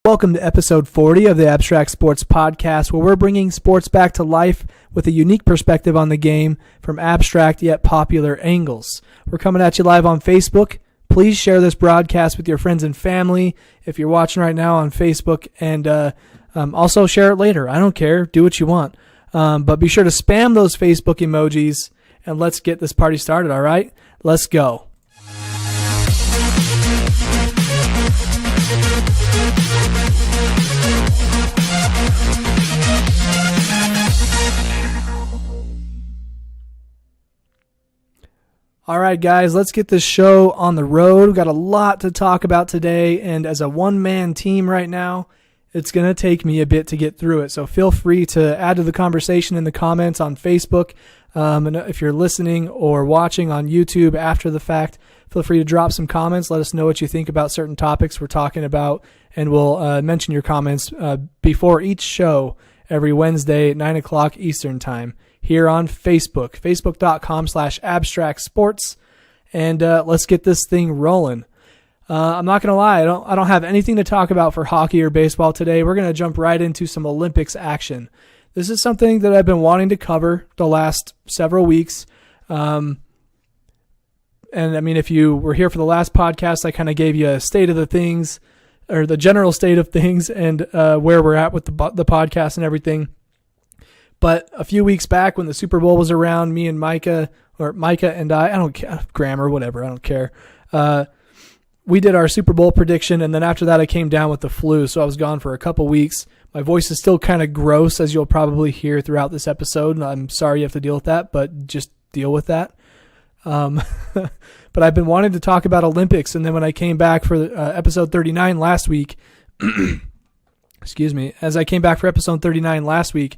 Welcome to episode 40 of the Abstract Sports Podcast, where we're bringing sports back to life with a unique perspective on the game from abstract yet popular angles. We're coming at you live on Facebook. Please share this broadcast with your friends and family if you're watching right now on Facebook, and also share it later. I don't care. Do what you want. But be sure to spam those Facebook emojis, and let's get this party started, all right? Let's go. All right, guys, let's get this show on the road. We've got a lot to talk about today, and as a one-man team right now, it's going to take me a bit to get through it. So feel free to add to the conversation in the comments on Facebook. And if you're listening or watching on YouTube after the fact, feel free to drop some comments. Let us know what you think about certain topics we're talking about, and we'll mention your comments before each show every Wednesday at 9 o'clock Eastern Time. Here on Facebook, facebook.com/abstractsports, and let's get this thing rolling. I'm not going to lie, I don't have anything to talk about for hockey or baseball today. We're going to jump right into some Olympics action. This is something that I've been wanting to cover the last several weeks. And I mean, if you were here for the last podcast, I kind of gave you a state of the things, or the general state of things, and where we're at with the podcast and everything. But a few weeks back when the Super Bowl was around, me and Micah and I don't care, grammar, whatever, I don't care. We did our Super Bowl prediction, and then after that I came down with the flu, so I was gone for a couple weeks. My voice is still kind of gross, as you'll probably hear throughout this episode, and I'm sorry you have to deal with that, but just deal with that. But I've been wanting to talk about Olympics, and then when I came back for episode 39 last week, as I came back for episode 39 last week,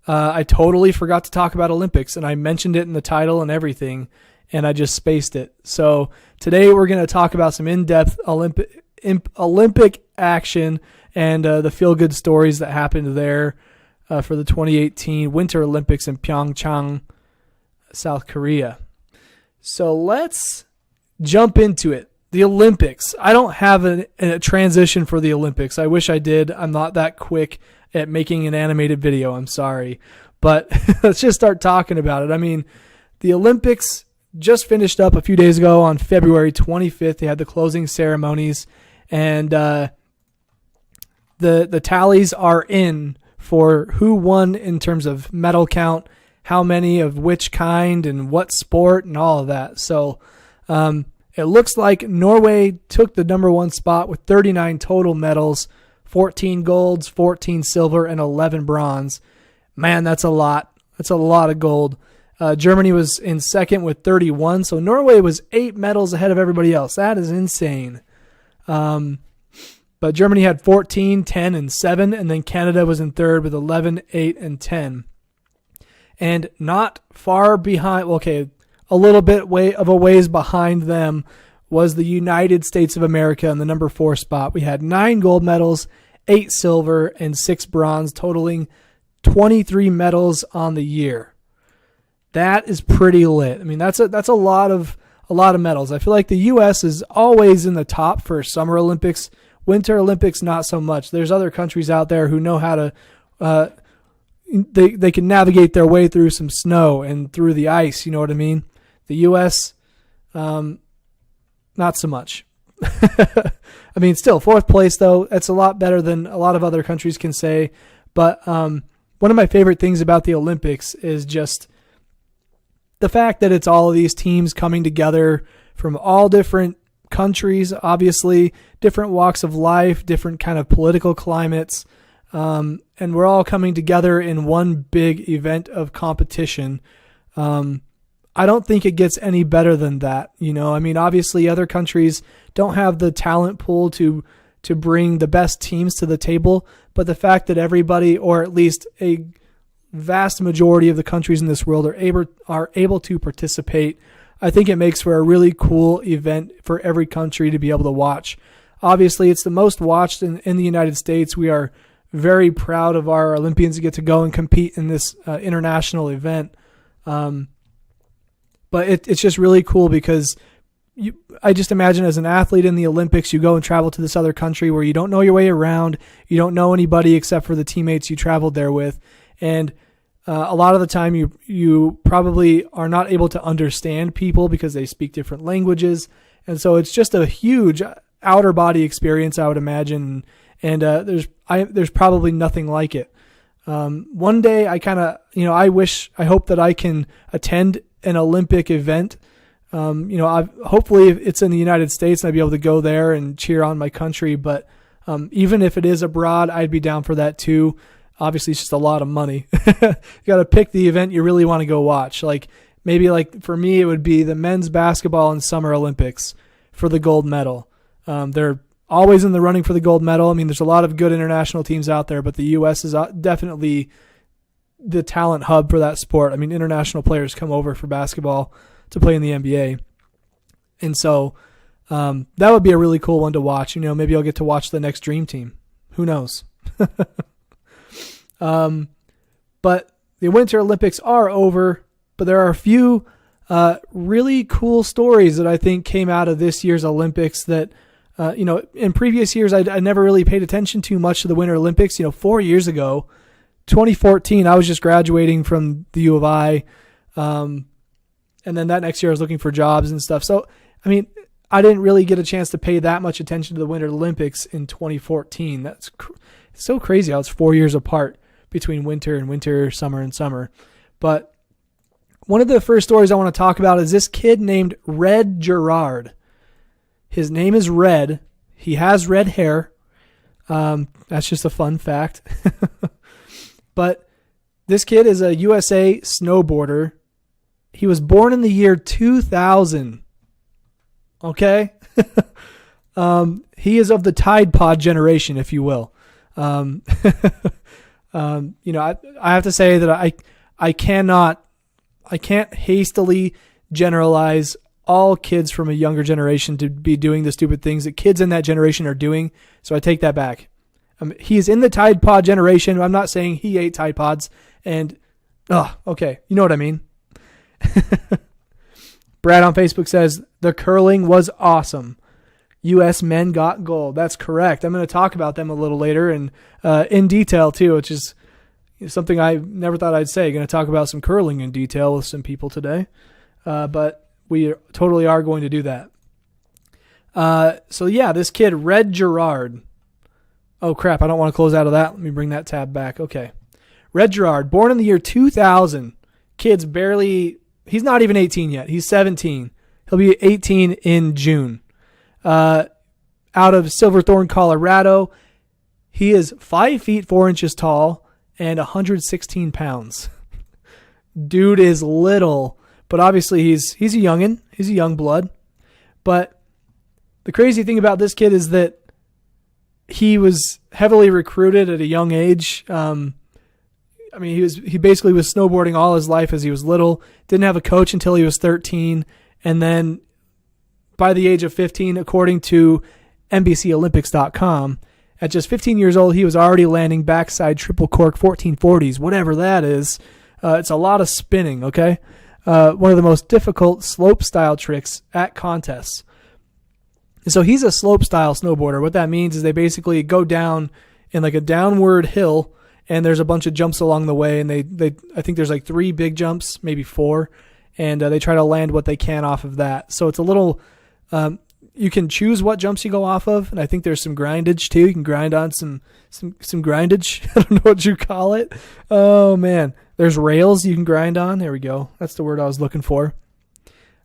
I totally forgot to talk about Olympics, and I mentioned it in the title and everything, and I just spaced it. So today we're going to talk about some in-depth Olympic action and the feel-good stories that happened there for the 2018 Winter Olympics in Pyeongchang, South Korea. So let's jump into it. The Olympics. I don't have a transition for the Olympics. I wish I did. I'm not that quick at making an animated video. I'm sorry. But let's just start talking about it. I mean, the Olympics just finished up a few days ago on February 25th. They had the closing ceremonies, and the tallies are in for who won in terms of medal count, how many of which kind, and what sport, and all of that. So it looks like Norway took the number one spot with 39 total medals, 14 golds, 14 silver, and 11 bronze. Man, that's a lot. That's a lot of gold. Germany was in second with 31, so Norway was 8 medals ahead of everybody else. That is insane. But Germany had 14, 10, and 7, and then Canada was in third with 11, 8, and 10. And not far behind, a little bit of a ways behind them was the United States of America in the number 4 spot. We had 9 gold medals, 8 silver, and 6 bronze, totaling 23 medals on the year. That is pretty lit. I mean, that's a lot of medals. I feel like the U.S. is always in the top for Summer Olympics. Winter Olympics, not so much. There's other countries out there who know how to they can navigate their way through some snow and through the ice, you know what I mean? The U.S., not so much. I mean, still, 4th place, though, that's a lot better than a lot of other countries can say. But one of my favorite things about the Olympics is just the fact that it's all of these teams coming together from all different countries, obviously, different walks of life, different kind of political climates, and we're all coming together in one big event of competition. I don't think it gets any better than that. You know, I mean, obviously other countries don't have the talent pool to bring the best teams to the table, but the fact that everybody, or at least a vast majority of the countries in this world are able to participate, I think it makes for a really cool event for every country to be able to watch. Obviously, it's the most watched in the United States. We are very proud of our Olympians to get to go and compete in this international event. But it's just really cool because I just imagine as an athlete in the Olympics, you go and travel to this other country where you don't know your way around. You don't know anybody except for the teammates you traveled there with. And a lot of the time you probably are not able to understand people because they speak different languages. And so it's just a huge outer body experience, I would imagine. And there's probably nothing like it. One day I hope that I can attend an Olympic event. Hopefully it's in the United States and I'd be able to go there and cheer on my country. But even if it is abroad, I'd be down for that too. Obviously, it's just a lot of money. You got to pick the event you really want to go watch. Maybe for me, it would be the men's basketball and summer Olympics for the gold medal. They're always in the running for the gold medal. I mean, there's a lot of good international teams out there, but the U.S. is definitely the talent hub for that sport. I mean, international players come over for basketball to play in the NBA. And so that would be a really cool one to watch. Maybe I'll get to watch the next Dream Team. Who knows? But the Winter Olympics are over, but there are a few really cool stories that I think came out of this year's Olympics that, in previous years, I never really paid attention too much to the Winter Olympics. 4 years ago, 2014, I was just graduating from the U of I. And then that next year I was looking for jobs and stuff. So, I mean, I didn't really get a chance to pay that much attention to the Winter Olympics in 2014. That's so crazy how it's 4 years apart between winter and winter, summer and summer. But one of the first stories I want to talk about is this kid named Red Gerard. His name is Red. He has red hair. That's just a fun fact. But this kid is a USA snowboarder. He was born in the year 2000. Okay? He is of the Tide Pod generation, if you will. I have to say that I can't hastily generalize all kids from a younger generation to be doing the stupid things that kids in that generation are doing. So I take that back. He's in the Tide Pod generation. I'm not saying he ate Tide Pods and, okay. You know what I mean? Brad on Facebook says the curling was awesome. U.S. men got gold. That's correct. I'm going to talk about them a little later and in detail too, which is something I never thought I'd say. Going to talk about some curling in detail with some people today, but we totally are going to do that. So yeah, this kid, Red Gerard. Oh crap, I don't want to close out of that. Let me bring that tab back. Okay. Red Gerard, born in the year 2000. Kid's he's not even 18 yet. He's 17. He'll be 18 in June. Out of Silverthorne, Colorado. He is 5 feet 4 inches tall and 116 pounds. Dude is little, but obviously he's a youngin'. He's a young blood. But the crazy thing about this kid is that he was heavily recruited at a young age. He basically was snowboarding all his life as he was little. Didn't have a coach until he was 13, and then by the age of 15, according to NBCOlympics.com, at just 15 years old, he was already landing backside triple cork 1440s, whatever that is. It's a lot of spinning, okay? One of the most difficult slope style tricks at contests. And so he's a slope style snowboarder. What that means is they basically go down in like a downward hill, and there's a bunch of jumps along the way, and I think there's like 3 big jumps, maybe 4, and they try to land what they can off of that. So it's a little, you can choose what jumps you go off of, and I think there's some grindage too. You can grind on some grindage. I don't know what you call it. Oh man, there's rails you can grind on. There we go. That's the word I was looking for.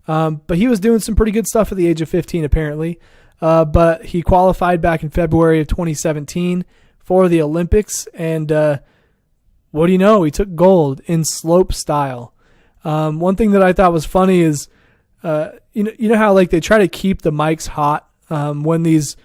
But he was doing some pretty good stuff at the age of 15 apparently. But he qualified back in February of 2017 for the Olympics, and what do you know? He took gold in slope style. One thing that I thought was funny is, you know how like they try to keep the mics hot when these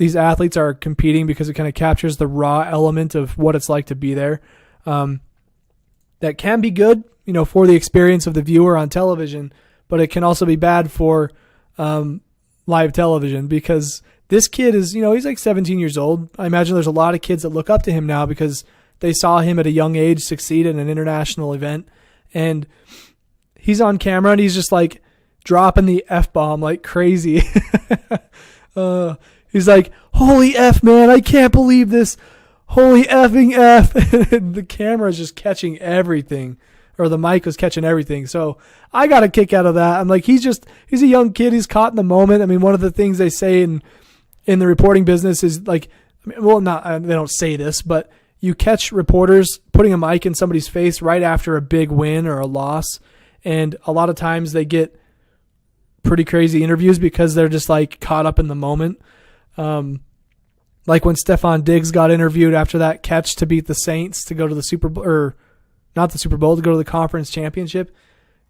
athletes are competing because it kind of captures the raw element of what it's like to be there. That can be good, for the experience of the viewer on television, but it can also be bad for live television because this kid is, he's like 17 years old. I imagine there's a lot of kids that look up to him now because they saw him at a young age succeed in an international event, and he's on camera and he's just like dropping the F-bomb like crazy. He's like, holy F, man, I can't believe this. Holy effing F. The camera is just catching everything, or the mic was catching everything. So I got a kick out of that. I'm like, he's a young kid. He's caught in the moment. I mean, one of the things they say in the reporting business is like, well, they don't say this, but you catch reporters putting a mic in somebody's face right after a big win or a loss. And a lot of times they get pretty crazy interviews because they're just like caught up in the moment. Like when Stephon Diggs got interviewed after that catch to beat the Saints to go to the Super Bowl, or not the Super Bowl, to go to the conference championship.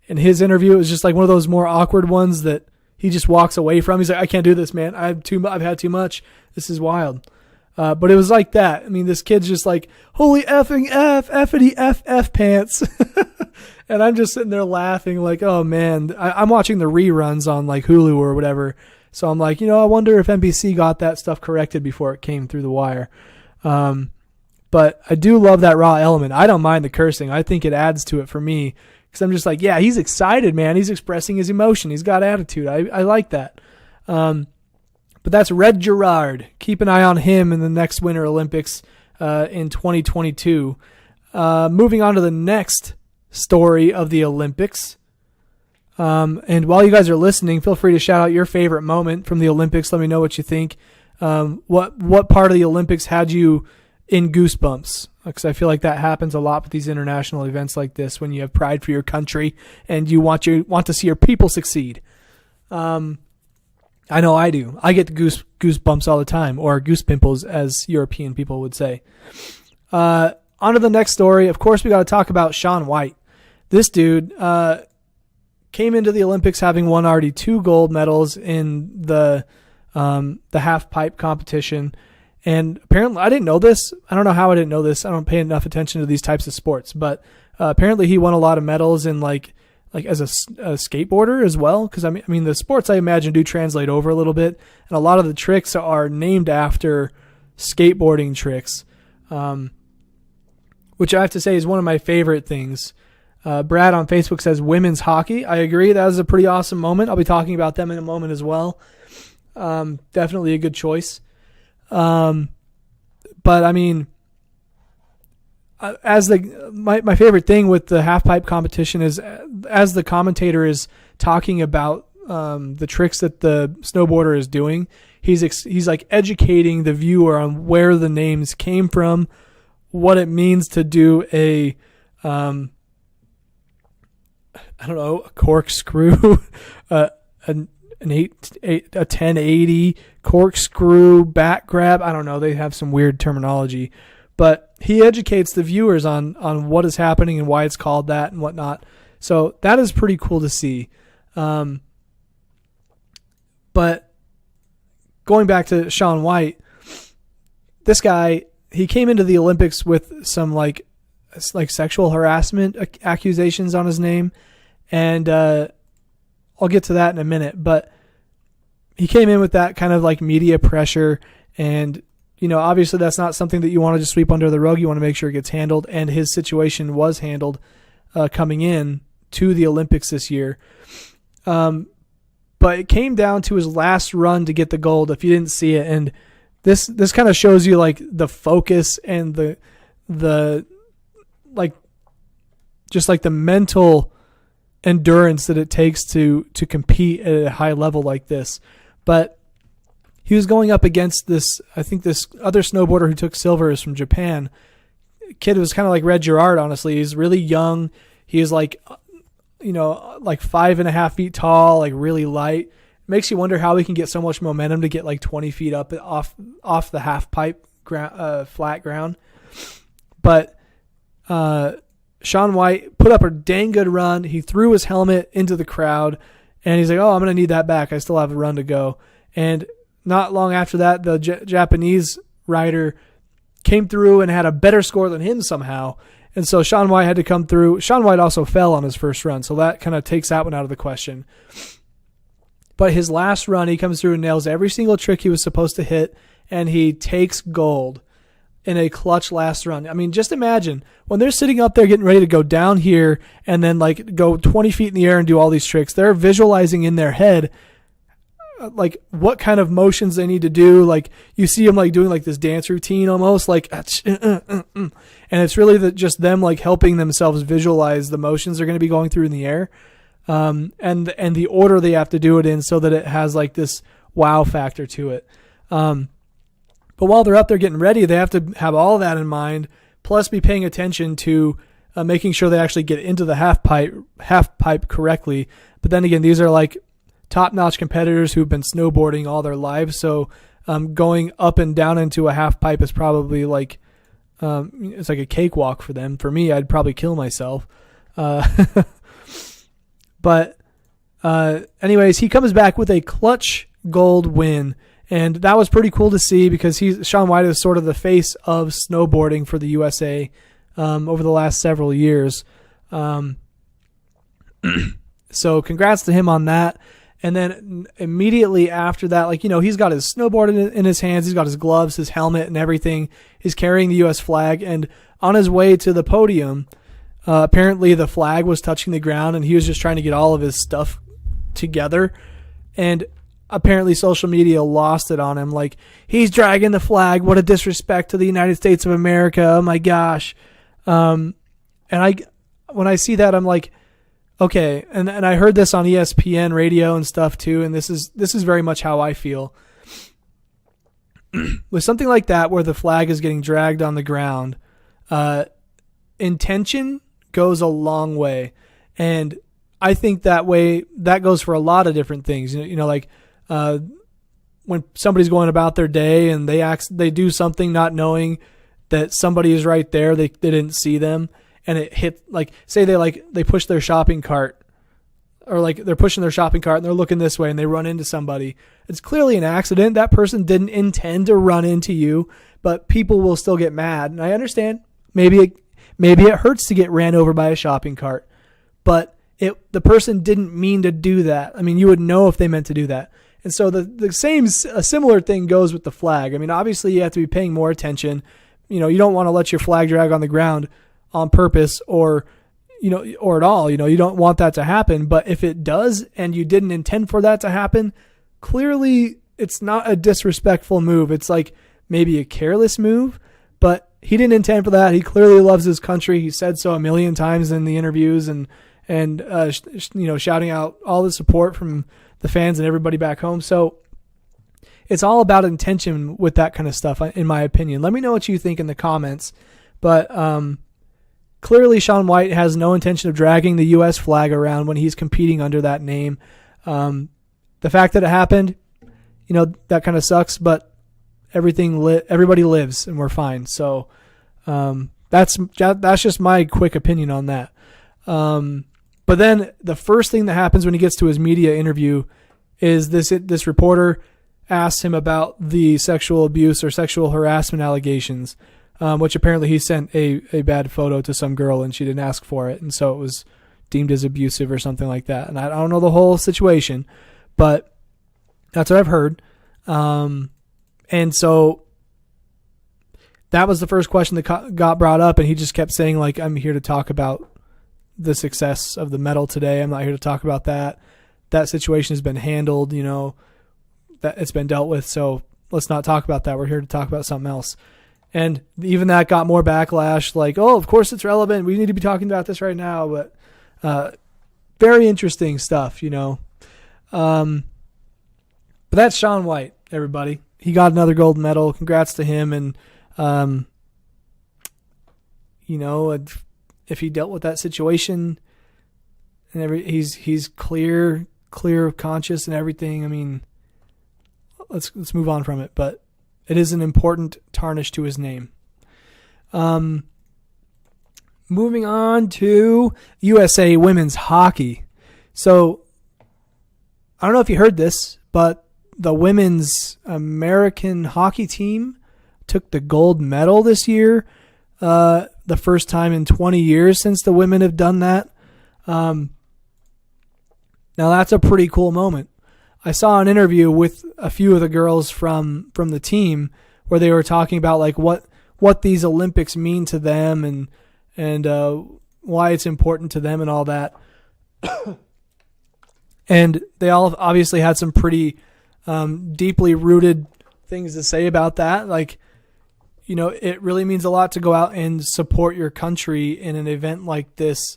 And his interview was just like one of those more awkward ones that he just walks away from. He's like, I can't do this, man. I've had too much. This is wild. But it was like that. I mean, this kid's just like, holy effing F, effity F pants. And I'm just sitting there laughing like, oh man, I'm watching the reruns on like Hulu or whatever. So I'm like, I wonder if NBC got that stuff corrected before it came through the wire. But I do love that raw element. I don't mind the cursing. I think it adds to it for me because I'm just like, yeah, he's excited, man. He's expressing his emotion. He's got attitude. I like that. But that's Red Gerard. Keep an eye on him in the next Winter Olympics in 2022. Moving on to the next story of the Olympics. And while you guys are listening, feel free to shout out your favorite moment from the Olympics. Let me know what you think. What part of the Olympics had you in goosebumps? Because I feel like that happens a lot with these international events like this when you have pride for your country and you want to see your people succeed. I know I do. I get the goosebumps all the time, or goose pimples, as European people would say. On to the next story. Of course, we got to talk about Shaun White. This dude came into the Olympics having won already 2 gold medals in the half pipe competition. And apparently, I didn't know this. I don't know how I didn't know this. I don't pay enough attention to these types of sports. But apparently, he won a lot of medals in like as a skateboarder as well. Because I mean, the sports I imagine do translate over a little bit, and a lot of the tricks are named after skateboarding tricks, which I have to say is one of my favorite things. Brad on Facebook says women's hockey. I agree. That was a pretty awesome moment. I'll be talking about them in a moment as well. Definitely a good choice. But I mean, my favorite thing with the half pipe competition is as the commentator is talking about the tricks that the snowboarder is doing, he's like educating the viewer on where the names came from, what it means to do a a corkscrew, a 1080 corkscrew back grab. I don't know. They have some weird terminology, but he educates the viewers on what is happening and why it's called that and whatnot. So that is pretty cool to see. But going back to Shaun White, this guy, he came into the Olympics with some like sexual harassment accusations on his name. And I'll get to that in a minute, but he came in with that kind of like media pressure, and obviously that's not something that you want to just sweep under the rug. You want to make sure it gets handled, and his situation was handled coming in to the Olympics this year. But it came down to his last run to get the gold, if you didn't see it, and this kind of shows you like the focus and the like just like the mental endurance that it takes to compete at a high level like this. But he was going up against this other snowboarder who took silver is from Japan. Kid was kind of like Red Gerard, honestly. He's really young. He is like 5.5 feet tall, like really light. Makes you wonder how he can get so much momentum to get like 20 feet up off the half pipe flat ground. But Shaun White put up a dang good run. He threw his helmet into the crowd, and he's like, oh, I'm going to need that back. I still have a run to go. And not long after that, the Japanese rider came through and had a better score than him somehow. And so Shaun White had to come through. Shaun White also fell on his first run, so that kind of takes that one out of the question. But his last run, he comes through and nails every single trick he was supposed to hit, and he takes gold. in a clutch last run. I mean, just imagine when they're sitting up there getting ready to go down here and then like go 20 feet in the air and do all these tricks. They're visualizing in their head like what kind of motions they need to do. Like you see them like doing like this dance routine almost like, and it's really just them like helping themselves visualize the motions they're going to be going through in the air. And the order they have to do it in so that it has like this wow factor to it. But while they're up there getting ready, they have to have all of that in mind, plus be paying attention to making sure they actually get into the half pipe correctly. But then again, these are like top-notch competitors who've been snowboarding all their lives, so going up and down into a half pipe is probably like it's like a cakewalk for them. For me, I'd probably kill myself. But anyways, he comes back with a clutch gold win. And that was pretty cool to see because Shaun White is sort of the face of snowboarding for the USA over the last several years. So congrats to him on that. And then immediately after that, like, you know, he's got his snowboard in his hands. He's got his gloves, his helmet and everything. He's carrying the U.S. flag. And on his way to the podium, apparently the flag was touching the ground and he was just trying to get all of his stuff together. And apparently social media lost it on him. Like, he's dragging the flag. What a disrespect to the United States of America. Oh my gosh. And when I see that, I'm like, okay. And I heard this on ESPN radio and stuff too. And this is very much how I feel with something like that, where the flag is getting dragged on the ground. Intention goes a long way. And I think that goes for a lot of different things. You know, like, when somebody's going about their day and they do something not knowing that somebody is right there, they didn't see them, and it hit, like, say they push their shopping cart, or like they're pushing their shopping cart and they're looking this way and they run into somebody. It's clearly an accident. That person didn't intend to run into you, but people will still get mad. And I understand maybe it hurts to get ran over by a shopping cart, but the person didn't mean to do that. I mean, you would know if they meant to do that. And so a similar thing goes with the flag. I mean, obviously you have to be paying more attention. You know, you don't want to let your flag drag on the ground on purpose or at all. You know, you don't want that to happen. But if it does and you didn't intend for that to happen, clearly it's not a disrespectful move. It's like maybe a careless move, but he didn't intend for that. He clearly loves his country. He said so a million times in the interviews and shouting out all the support from the fans and everybody back home. So it's all about intention with that kind of stuff, in my opinion. Let me know what you think in the comments. But clearly Shaun White has no intention of dragging the U.S. flag around when he's competing under that name. The fact that it happened, you know, that kind of sucks, but everybody lives and we're fine. So that's just my quick opinion on that. But then the first thing that happens when he gets to his media interview is this reporter asks him about the sexual abuse or sexual harassment allegations, which apparently he sent a bad photo to some girl and she didn't ask for it. And so it was deemed as abusive or something like that. And I don't know the whole situation, but that's what I've heard. And so that was the first question that got brought up. And he just kept saying, like, I'm here to talk about the success of the medal today. I'm not here to talk about that. That situation has been handled, you know, that it's been dealt with. So let's not talk about that. We're here to talk about something else. And even that got more backlash. Like, oh, of course it's relevant. We need to be talking about this right now. But very interesting stuff, you know. But that's Shaun White, everybody. He got another gold medal. Congrats to him. And, you know, if he dealt with that situation and he's clear of conscience and everything, I mean, let's move on from it. But it is an important tarnish to his name. Moving on to USA women's hockey. So I don't know if you heard this, but the women's American hockey team took the gold medal this year. The first time in 20 years since the women have done that. Now that's a pretty cool moment. I saw an interview with a few of the girls from the team where they were talking about like what what these Olympics mean to them and why it's important to them and all that. And they all obviously had some pretty deeply rooted things to say about that. Like, you know, it really means a lot to go out and support your country in an event like this,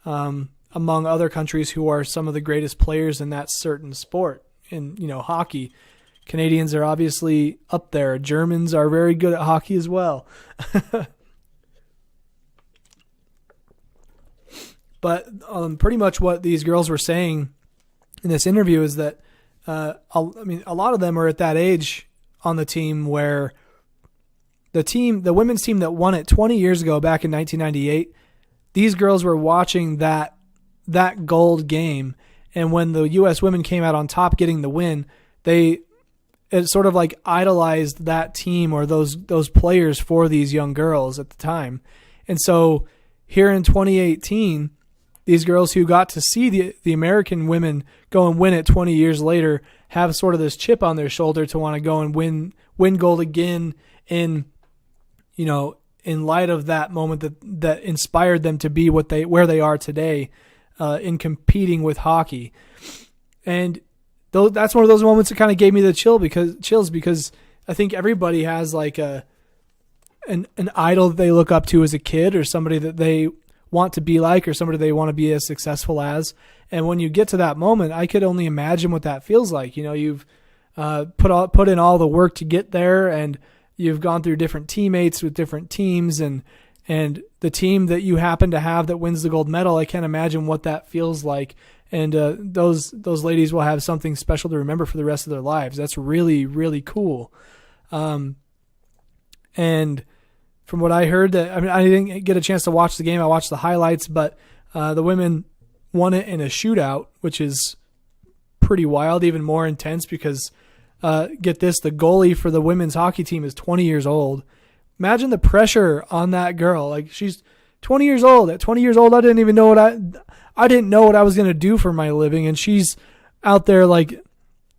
among other countries who are some of the greatest players in that certain sport. In, you know, hockey, Canadians are obviously up there. Germans are very good at hockey as well. But pretty much what these girls were saying in this interview is that, a lot of them are at that age on the team where the women's team that won it 20 years ago, back in 1998, these girls were watching that gold game. And when the U.S. women came out on top getting the win, it sort of like idolized that team or those players for these young girls at the time. And so here in 2018, these girls who got to see the American women go and win it 20 years later have sort of this chip on their shoulder to want to go and win gold again in light of that moment that inspired them to be where they are today in competing with hockey. And that's one of those moments that kind of gave me the chills because I think everybody has like an idol that they look up to as a kid, or somebody that they want to be like, or somebody they want to be as successful as. And when you get to that moment, I could only imagine what that feels like. You know, you've put in all the work to get there, and you've gone through different teammates with different teams, and the team that you happen to have that wins the gold medal, I can't imagine what that feels like. And those ladies will have something special to remember for the rest of their lives. That's really, really cool. And from what I heard, I didn't get a chance to watch the game. I watched the highlights, but the women won it in a shootout, which is pretty wild, even more intense because, get this, the goalie for the women's hockey team is 20 years old. Imagine the pressure on that girl. Like, she's 20 years old. At 20 years old, I didn't even know I didn't know what I was going to do for my living. And she's out there, like,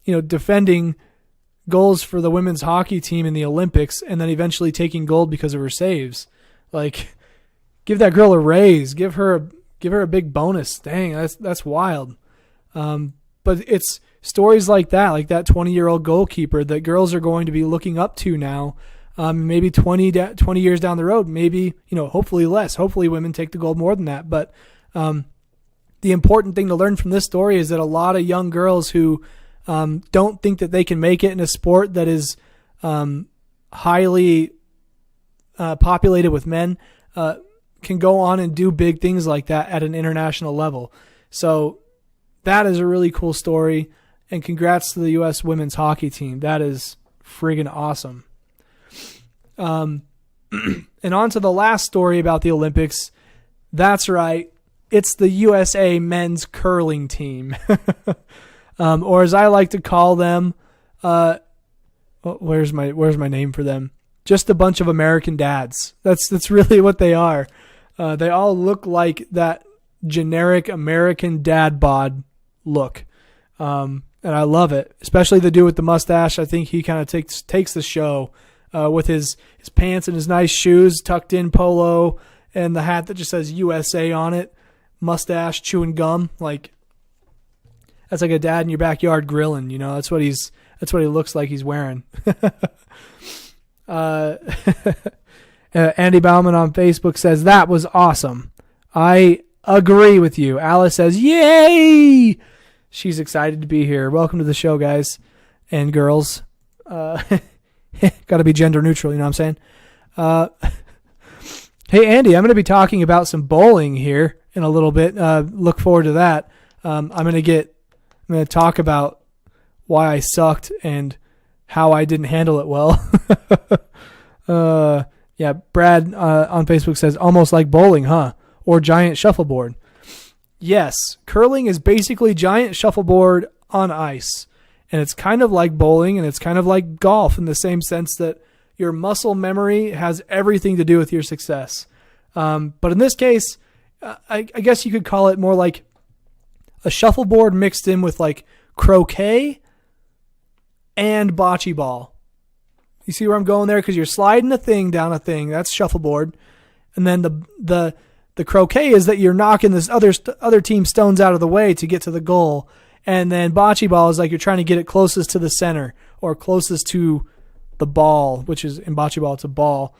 you know, defending goals for the women's hockey team in the Olympics, and then eventually taking gold because of her saves. Like, give that girl a raise. Give her a big bonus. Dang, that's wild. But it's stories like that 20-year-old goalkeeper that girls are going to be looking up to now. Maybe 20 years down the road, maybe, you know, hopefully less. Hopefully women take the gold more than that. But the important thing to learn from this story is that a lot of young girls who don't think that they can make it in a sport that is highly populated with men can go on and do big things like that at an international level. So that is a really cool story, and congrats to the U.S. women's hockey team. That is friggin' awesome. And on to the last story about the Olympics. That's right. It's the USA men's curling team. Or as I like to call them, where's my name for them? Just a bunch of American dads. That's really what they are. They all look like that generic American dad bod look. And I love it, especially the dude with the mustache. I think he kind of takes the show with his pants and his nice shoes, tucked in polo, and the hat that just says USA on it, mustache, chewing gum. Like, that's like a dad in your backyard grilling, you know. That's what he looks like he's wearing. Andy Bauman on Facebook says, that was awesome. I agree with you. Alice says, yay! She's excited to be here. Welcome to the show, guys and girls. Got to be gender neutral, you know what I'm saying? Hey, Andy, I'm going to be talking about some bowling here in a little bit. Look forward to that. I'm going to talk about why I sucked and how I didn't handle it well. Yeah, Brad on Facebook says, almost like bowling, huh? Or giant shuffleboard. Yes, curling is basically giant shuffleboard on ice. And it's kind of like bowling, and it's kind of like golf in the same sense that your muscle memory has everything to do with your success. But in this case, I guess you could call it more like a shuffleboard mixed in with like croquet and bocce ball. You see where I'm going there? Because you're sliding a thing down a thing. That's shuffleboard. And then the croquet is that you're knocking this other team stones out of the way to get to the goal. And then bocce ball is like you're trying to get it closest to the center or closest to the ball, which is in bocce ball, it's a ball.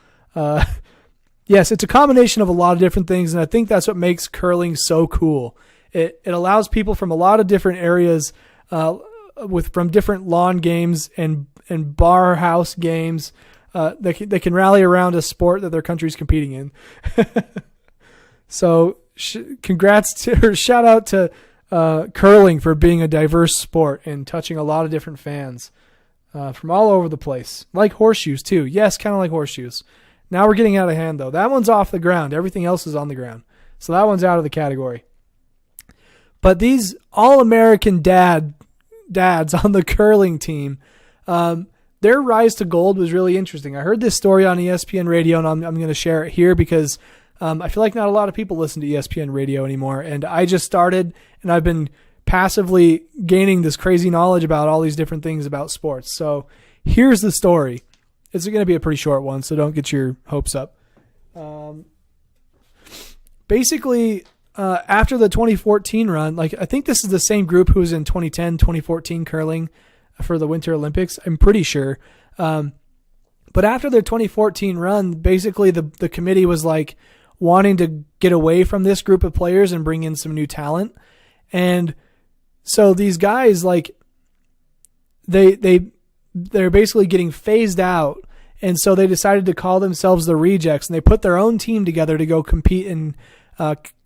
Yes, it's a combination of a lot of different things, and I think that's what makes curling so cool. It allows people from a lot of different areas, from different lawn games and bar house games, they can rally around a sport that their country's competing in. So, shout out to curling for being a diverse sport and touching a lot of different fans from all over the place, like horseshoes too. Yes, kind of like horseshoes. Now we're getting out of hand, though. That one's off the ground. Everything else is on the ground. So that one's out of the category. But these all-American dads on the curling team, their rise to gold was really interesting. I heard this story on ESPN Radio, and I'm going to share it here because I feel like not a lot of people listen to ESPN Radio anymore. And I just started, and I've been passively gaining this crazy knowledge about all these different things about sports. So here's the story. It's going to be a pretty short one, so don't get your hopes up. Basically, after the 2014 run, like I think this is the same group who was in 2010, 2014 curling for the Winter Olympics. I'm pretty sure. But after their 2014 run, basically the committee was like wanting to get away from this group of players and bring in some new talent. And so these guys, like, they're basically getting phased out. And so they decided to call themselves the Rejects, and they put their own team together to go compete in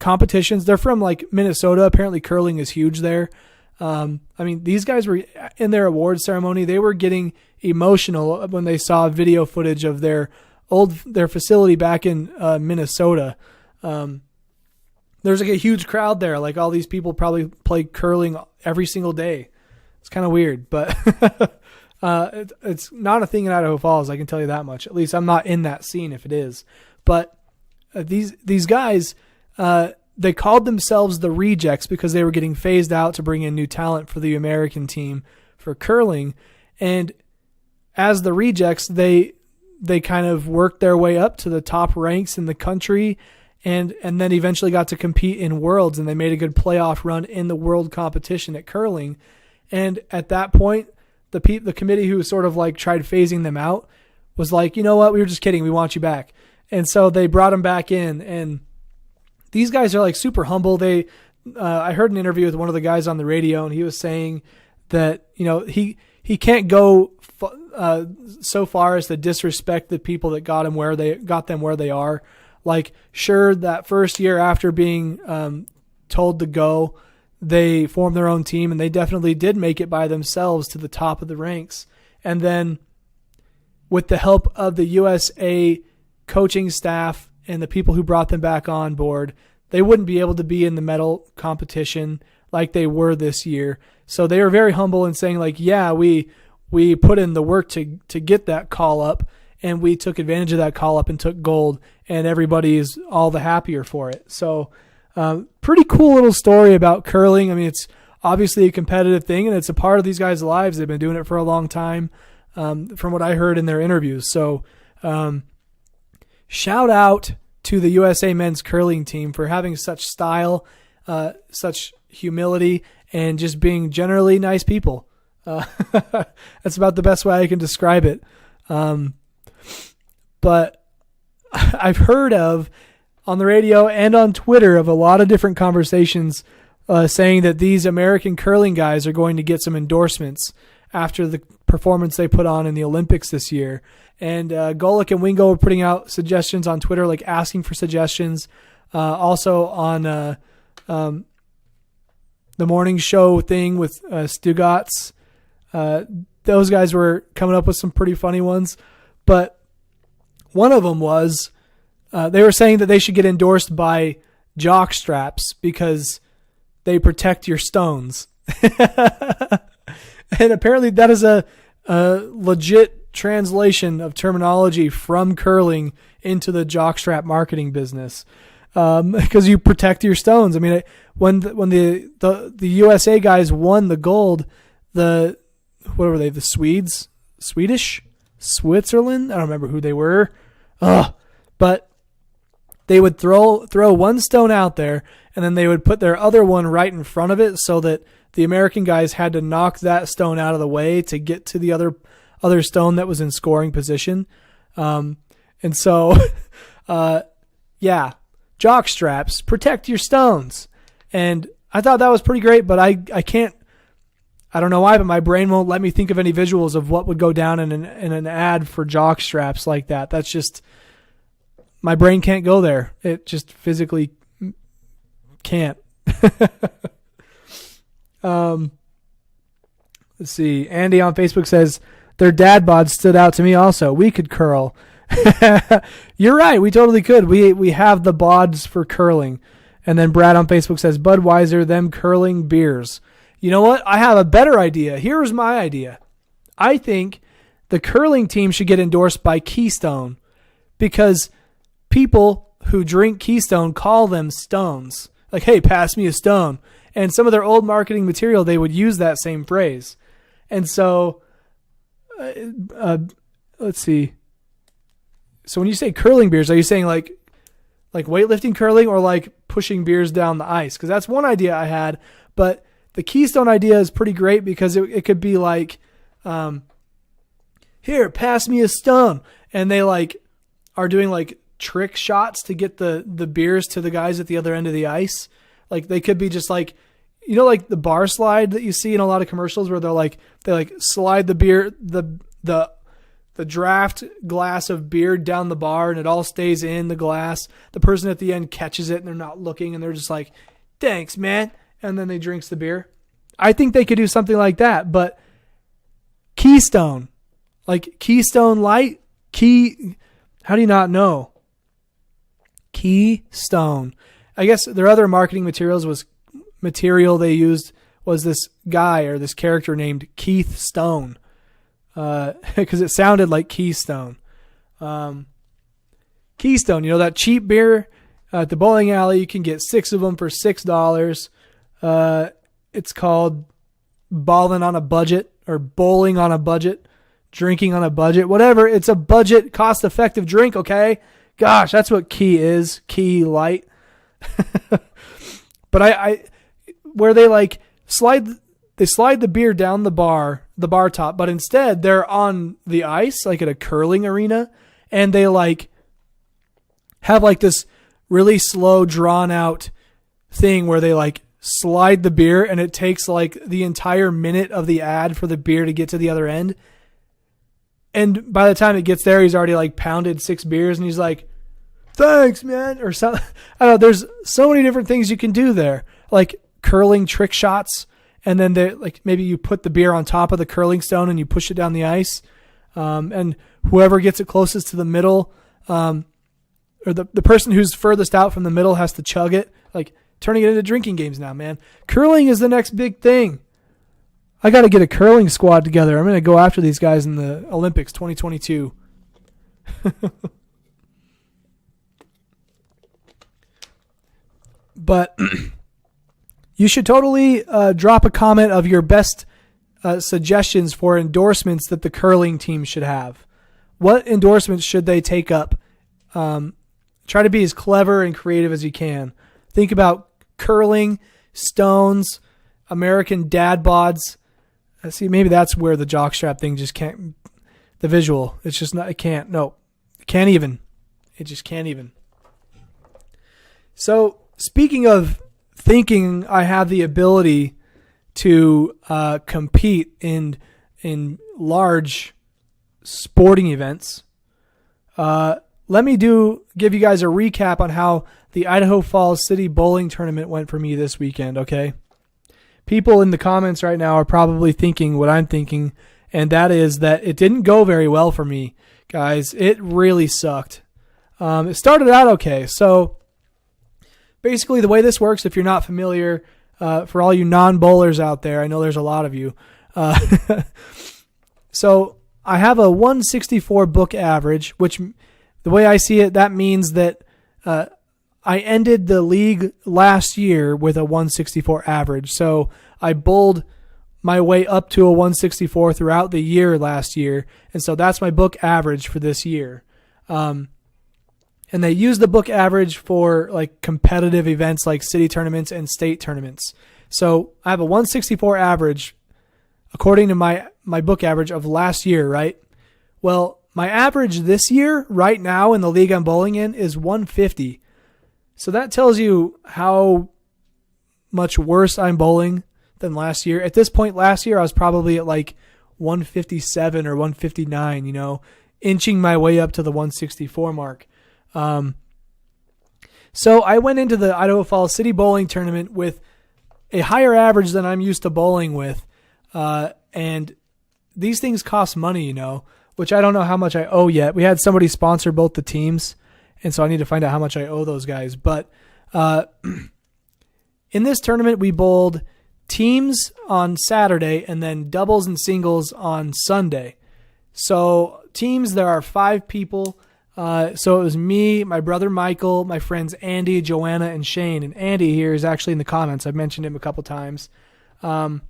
competitions. They're from like Minnesota. Apparently curling is huge there. I mean, these guys were in their award ceremony. They were getting emotional when they saw video footage of their facility back in Minnesota. There's like a huge crowd there. Like all these people probably play curling every single day. It's kind of weird, but it's not a thing in Idaho Falls. I can tell you that much. At least I'm not in that scene if it is. But these guys, they called themselves the Rejects because they were getting phased out to bring in new talent for the American team for curling. And as the Rejects, they kind of worked their way up to the top ranks in the country and then eventually got to compete in Worlds, and they made a good playoff run in the world competition at curling. And at that point, the committee who sort of like tried phasing them out was like, you know what, we were just kidding. We want you back. And so they brought them back in, and these guys are like super humble. I heard an interview with one of the guys on the radio, and he was saying that, you know, he can't go so far as to disrespect the people that got them where they are. Like, sure, that first year after being told to go, they formed their own team, and they definitely did make it by themselves to the top of the ranks. And then with the help of the USA coaching staff and the people who brought them back on board, they wouldn't be able to be in the medal competition like they were this year. So they were very humble in saying, like, yeah, we put in the work to get that call up, and we took advantage of that call up and took gold, and everybody is all the happier for it. So pretty cool little story about curling. I mean, it's obviously a competitive thing, and it's a part of these guys' lives. They've been doing it for a long time, from what I heard in their interviews. So shout out to the USA men's curling team for having such style, such humility, and just being generally nice people. That's about the best way I can describe it. But I've heard of on the radio and on Twitter of a lot of different conversations saying that these American curling guys are going to get some endorsements after the performance they put on in the Olympics this year. And Golick and Wingo are putting out suggestions on Twitter, like asking for suggestions. Also on the morning show thing with Stugatz. Those guys were coming up with some pretty funny ones. But one of them was they were saying that they should get endorsed by jock straps because they protect your stones. And apparently that is a legit translation of terminology from curling into the jockstrap marketing business, because you protect your stones. I mean, when the USA guys won the gold, what were they? The Swedish Switzerland. I don't remember who they were. But they would throw one stone out there, and then they would put their other one right in front of it so that the American guys had to knock that stone out of the way to get to the other stone that was in scoring position. And so, jock straps, protect your stones. And I thought that was pretty great, but I don't know why, but my brain won't let me think of any visuals of what would go down in an ad for jock straps like that. That's just, my brain can't go there. It just physically can't. Let's see. Andy on Facebook says, their dad bods stood out to me also. We could curl. You're right. We totally could. We have the bods for curling. And then Brad on Facebook says, Budweiser, them curling beers. You know what? I have a better idea. Here's my idea. I think the curling team should get endorsed by Keystone because people who drink Keystone call them stones. Like, hey, pass me a stone. And some of their old marketing material, they would use that same phrase. And so, let's see. So when you say curling beers, are you saying like weightlifting curling or like pushing beers down the ice? Because that's one idea I had. But the Keystone idea is pretty great because it could be like, here, pass me a stone. And they like are doing like trick shots to get the beers to the guys at the other end of the ice. Like they could be just like, you know, like the bar slide that you see in a lot of commercials where they slide the beer, the draft glass of beer down the bar and it all stays in the glass. The person at the end catches it and they're not looking and they're just like, thanks, man. And then they drinks the beer. I think they could do something like that, but Keystone, like Keystone Light, how do you not know? Keystone. I guess their other marketing material they used was this guy or this character named Keith Stone, because it sounded like Keystone. Keystone, you know, that cheap beer at the bowling alley, you can get 6 of them for $6. It's called balling on a budget or bowling on a budget, drinking on a budget, whatever. It's a budget, cost-effective drink, okay? Gosh, that's what Key is. Key Light. But I where they like slide the beer down the bar top, but instead they're on the ice, like at a curling arena, and they like have like this really slow, drawn out thing where they like slide the beer and it takes like the entire minute of the ad for the beer to get to the other end. And by the time it gets there, he's already like pounded 6 beers and he's like, thanks, man, or something. I don't know. There's so many different things you can do there, like curling trick shots. And then they like maybe you put the beer on top of the curling stone and you push it down the ice. And whoever gets it closest to the middle, or the person who's furthest out from the middle has to chug it, like turning it into drinking games now, man. Curling is the next big thing. I got to get a curling squad together. I'm going to go after these guys in the Olympics 2022. But you should totally drop a comment of your best suggestions for endorsements that the curling team should have. What endorsements should they take up? Try to be as clever and creative as you can. Think about curling, stones, American dad bods. See, maybe that's where the jockstrap thing just can't. The visual, it's just not. It can't. No, it can't even. It just can't even. So, speaking of thinking, I have the ability to compete in large sporting events. Let me give you guys a recap on how the Idaho Falls City Bowling Tournament went for me this weekend. Okay. People in the comments right now are probably thinking what I'm thinking, and that is that it didn't go very well for me, guys. It really sucked. It started out okay. So basically the way this works, if you're not familiar, for all you non-bowlers out there, I know there's a lot of you. So I have a 164 book average, which the way I see it, that means that I ended the league last year with a 164 average. So I bowled my way up to a 164 throughout the year last year. And so that's my book average for this year. And they use the book average for like competitive events like city tournaments and state tournaments. So I have a 164 average according to my book average of last year, right? Well, my average this year right now in the league I'm bowling in is 150. So that tells you how much worse I'm bowling than last year. At this point last year, I was probably at like 157 or 159, inching my way up to the 164 mark. So I went into the Idaho Falls City Bowling Tournament with a higher average than I'm used to bowling with. And these things cost money, which I don't know how much I owe yet. We had somebody sponsor both the teams, and so I need to find out how much I owe those guys. But in this tournament, we bowled teams on Saturday and then doubles and singles on Sunday. So teams, there are 5 people. So it was me, my brother Michael, my friends Andy, Joanna, and Shane. And Andy here is actually in the comments. I've mentioned him a couple times. And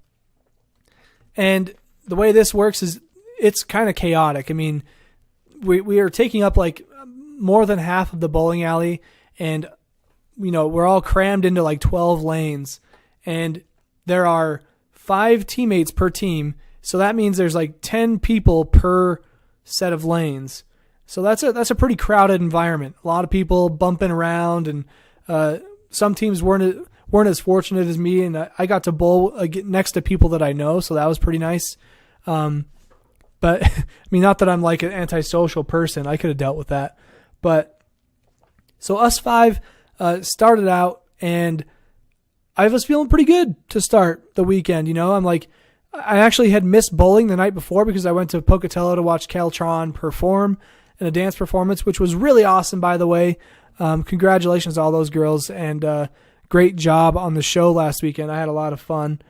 the way this works is it's kind of chaotic. I mean, we are taking up like more than half of the bowling alley, and we're all crammed into like 12 lanes, and there are 5 teammates per team. So that means there's like 10 people per set of lanes. So that's a pretty crowded environment. A lot of people bumping around, and some teams weren't as fortunate as me, and I got to bowl next to people that I know, so that was pretty nice. But I mean, not that I'm like an antisocial person. I could have dealt with that. But so us 5 started out, and I was feeling pretty good to start the weekend. I'm like, I actually had missed bowling the night before because I went to Pocatello to watch Pyeongchang perform in a dance performance, which was really awesome, by the way. Congratulations to all those girls, and great job on the show last weekend. I had a lot of fun.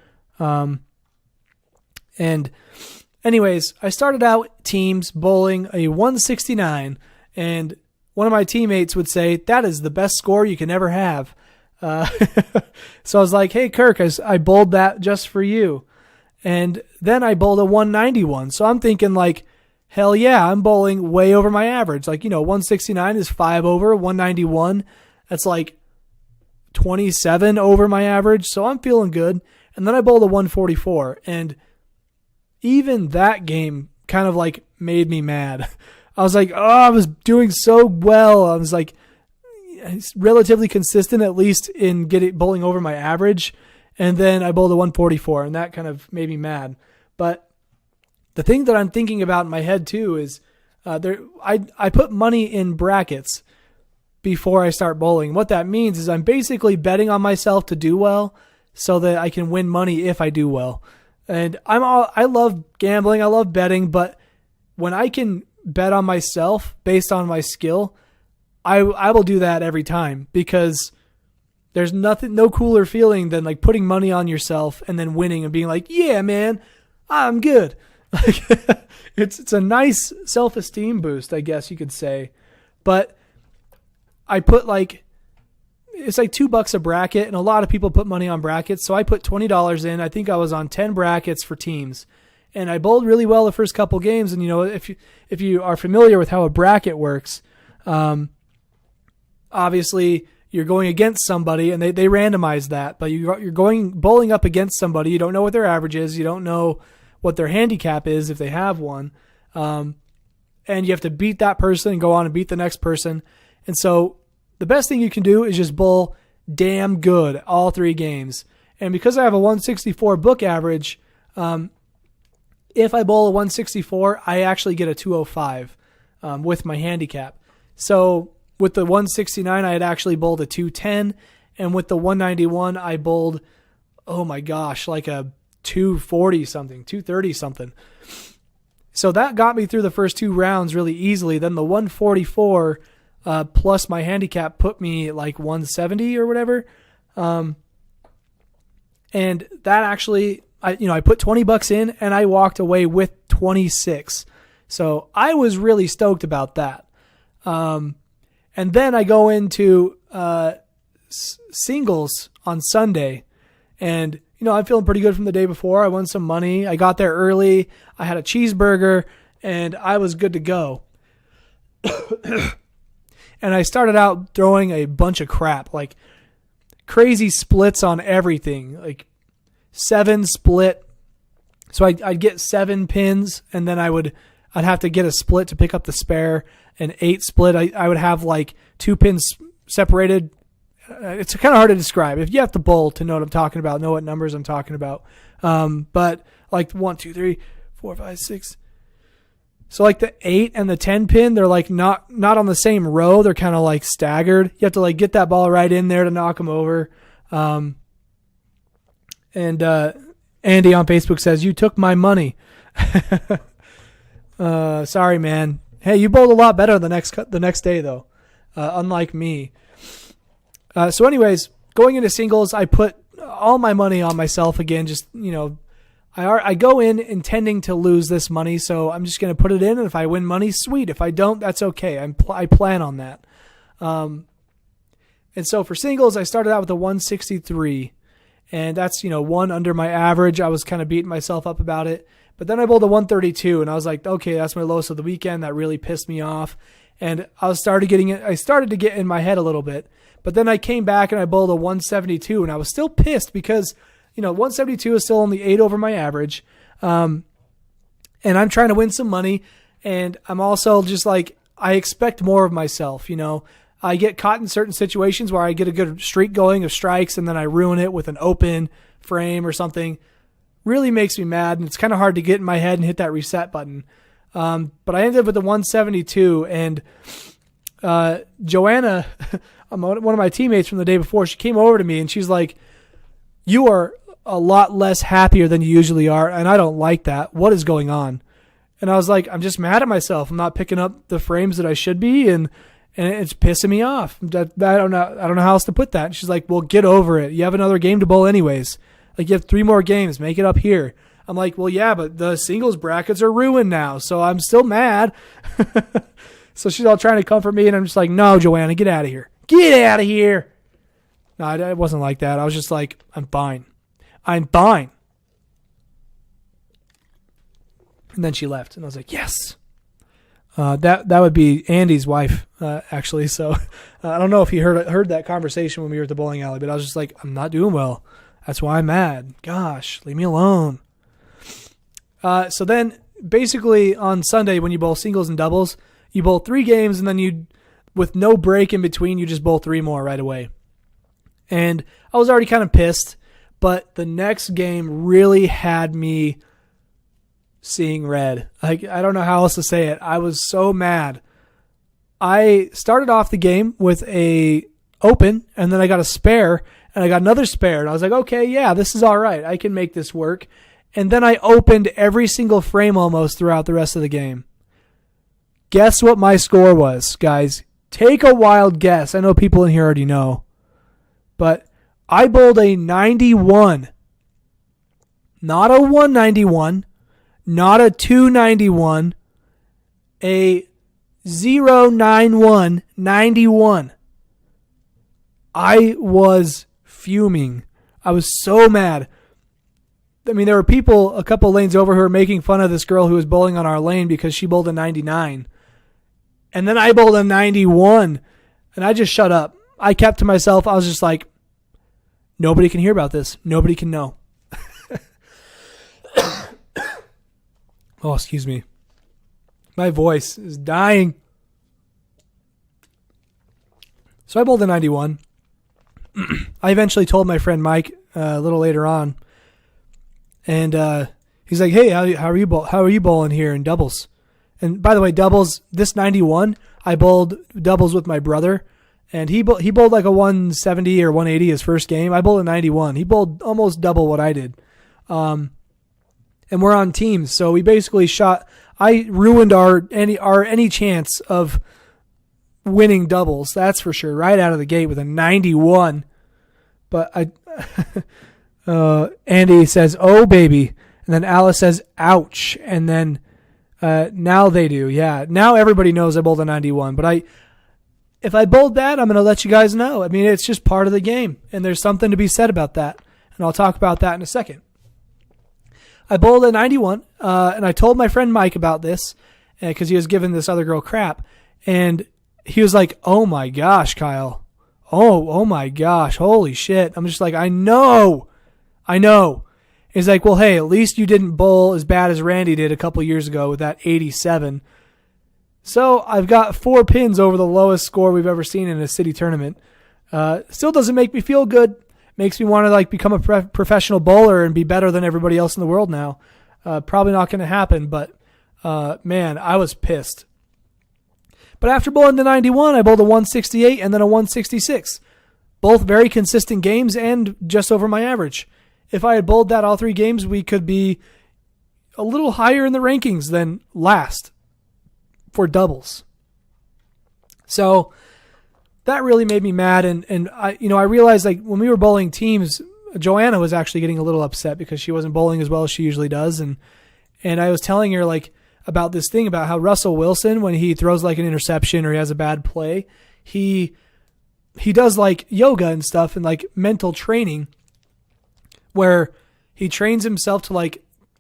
And anyways, I started out teams bowling a 169, and one of my teammates would say, that is the best score you can ever have. So I was like, hey, Kirk, I bowled that just for you. And then I bowled a 191. So I'm thinking like, hell yeah, I'm bowling way over my average. Like, 169 is 5 over, 191. That's like 27 over my average. So I'm feeling good. And then I bowled a 144. And even that game kind of like made me mad. I was like, I was doing so well. I was like relatively consistent, at least in bowling over my average. And then I bowled a 144, and that kind of made me mad. But the thing that I'm thinking about in my head too is I put money in brackets before I start bowling. What that means is I'm basically betting on myself to do well so that I can win money if I do well. And I love gambling, I love betting, but when I can bet on myself based on my skill, I will do that every time, because there's no cooler feeling than like putting money on yourself and then winning and being like, yeah, man, I'm good. Like it's a nice self-esteem boost, I guess you could say. But I put it's like $2 a bracket, and a lot of people put money on brackets. So I put $20 in. I think I was on 10 brackets for teams, and I bowled really well the first couple games. And if you are familiar with how a bracket works, obviously you're going against somebody, and they randomize that, but you're going bowling up against somebody. You don't know what their average is. You don't know what their handicap is if they have one. And you have to beat that person and go on and beat the next person. And so the best thing you can do is just bowl damn good all 3 games. And because I have a 164 book average, if I bowl a 164, I actually get a 205 with my handicap. So with the 169, I had actually bowled a 210. And with the 191, I bowled, oh my gosh, like a 240 something, 230 something. So that got me through the first 2 rounds really easily. Then the 144 plus my handicap put me at like 170 or whatever. And that actually, I put $20 in and I walked away with 26. So I was really stoked about that. And then I go into singles on Sunday, and I'm feeling pretty good from the day before. I won some money. I got there early. I had a cheeseburger, and I was good to go. And I started out throwing a bunch of crap, like crazy splits on everything, like 7 split. So I'd get 7 pins, and then I'd have to get a split to pick up the spare. An 8 split, I would have like 2 pins separated. It's kind of hard to describe. If you have to bowl to know what I'm talking about, know what numbers I'm talking about. But like 1, 2, 3, 4, 5, 6. So like the 8 and the 10 pin, they're like not on the same row. They're kind of like staggered. You have to like get that ball right in there to knock them over. And Andy on Facebook says, "You took my money." Sorry, man. Hey, you bowled a lot better the next day though. Unlike me. So anyways, going into singles, I put all my money on myself again. Just, I go in intending to lose this money, so I'm just going to put it in, and if I win money, sweet. If I don't, that's okay. I plan on that. And so for singles, I started out with a 163, and that's, 1 under my average. I was kind of beating myself up about it. But then I bowled a 132, and I was like, okay, that's my lowest of the weekend. That really pissed me off. And I started to get in my head a little bit. But then I came back and I bowled a 172, and I was still pissed because, 172 is still only 8 over my average. And I'm trying to win some money, and I'm also just like, I expect more of myself, I get caught in certain situations where I get a good streak going of strikes, and then I ruin it with an open frame or something. Really makes me mad, and it's kind of hard to get in my head and hit that reset button. But I ended up with the 172, and Joanna, one of my teammates from the day before, she came over to me, and she's like, "You are a lot less happier than you usually are, and I don't like that. What is going on?" And I was like, "I'm just mad at myself. I'm not picking up the frames that I should be, and it's pissing me off. I don't know how else to put that." And she's like, "Well, get over it. You have another game to bowl anyways. Like, you have 3 more games. Make it up here." I'm like, "Well, yeah, but the singles brackets are ruined now, so I'm still mad." So she's all trying to comfort me, and I'm just like, "No, Joanna, get out of here. Get out of here." No, it wasn't like that. I was just like, I'm fine. I'm fine. And then she left, and I was like, yes. That would be Andy's wife, actually. So I don't know if he heard that conversation when we were at the bowling alley, but I was just like, I'm not doing well. That's why I'm mad. Gosh, leave me alone. So then basically on Sunday when you bowl singles and doubles, you bowl 3 games, and then with no break in between, you just bowl 3 more right away. And I was already kind of pissed, but the next game really had me seeing red. I don't know how else to say it. I was so mad. I started off the game with a open, and then I got a spare, and I got another spare, and I was like, okay, yeah, this is all right. I can make this work. And then I opened every single frame almost throughout the rest of the game. Guess what my score was, guys? Take a wild guess. I know people in here already know. But I bowled a 91. Not a 191. Not a 291. A 091 91. I was fuming. I was so mad. I mean, there were people a couple lanes over who were making fun of this girl who was bowling on our lane because she bowled a 99. And then I bowled a 91. And I just shut up. I kept to myself. I was just like, nobody can hear about this. Nobody can know. Oh, excuse me. My voice is dying. So I bowled a 91. I eventually told my friend Mike a little later on. And he's like, "Hey, how are you bowling here in doubles?" And by the way, doubles, this 91, I bowled doubles with my brother. And he bowled like a 170 or 180 his first game. I bowled a 91. He bowled almost double what I did. And we're on teams, so we basically shot. I ruined our any chance of winning doubles. That's for sure. Right out of the gate with a 91. But Andy says, "Oh baby," and then Alice says, "Ouch," and then now they do. Yeah, now everybody knows I bowled a 91. But if I bowled bad, I'm going to let you guys know. I mean, it's just part of the game, and there's something to be said about that. and I'll talk about that in a second. I bowled at 91, and I told my friend Mike about this because he was giving this other girl crap, and he was like, "Oh my gosh, Kyle. Oh my gosh, holy shit." I'm just like, I know. He's like, "Well, hey, at least you didn't bowl as bad as Randy did a couple years ago with that 87. So I've got 4 pins over the lowest score we've ever seen in a city tournament. Still doesn't make me feel good. Makes me want to become a professional bowler and be better than everybody else in the world now. Probably not going to happen, but man, I was pissed. But after bowling the 91, I bowled a 168 and then a 166. Both very consistent games and just over my average. If I had bowled that all 3 games, we could be a little higher in the rankings than last for doubles. So that really made me mad. And I realized when we were bowling teams, Joanna was actually getting a little upset because she wasn't bowling as well as she usually does. And I was telling her about this thing about how Russell Wilson, when he throws an interception or he has a bad play, he does yoga and stuff and mental training where he trains himself to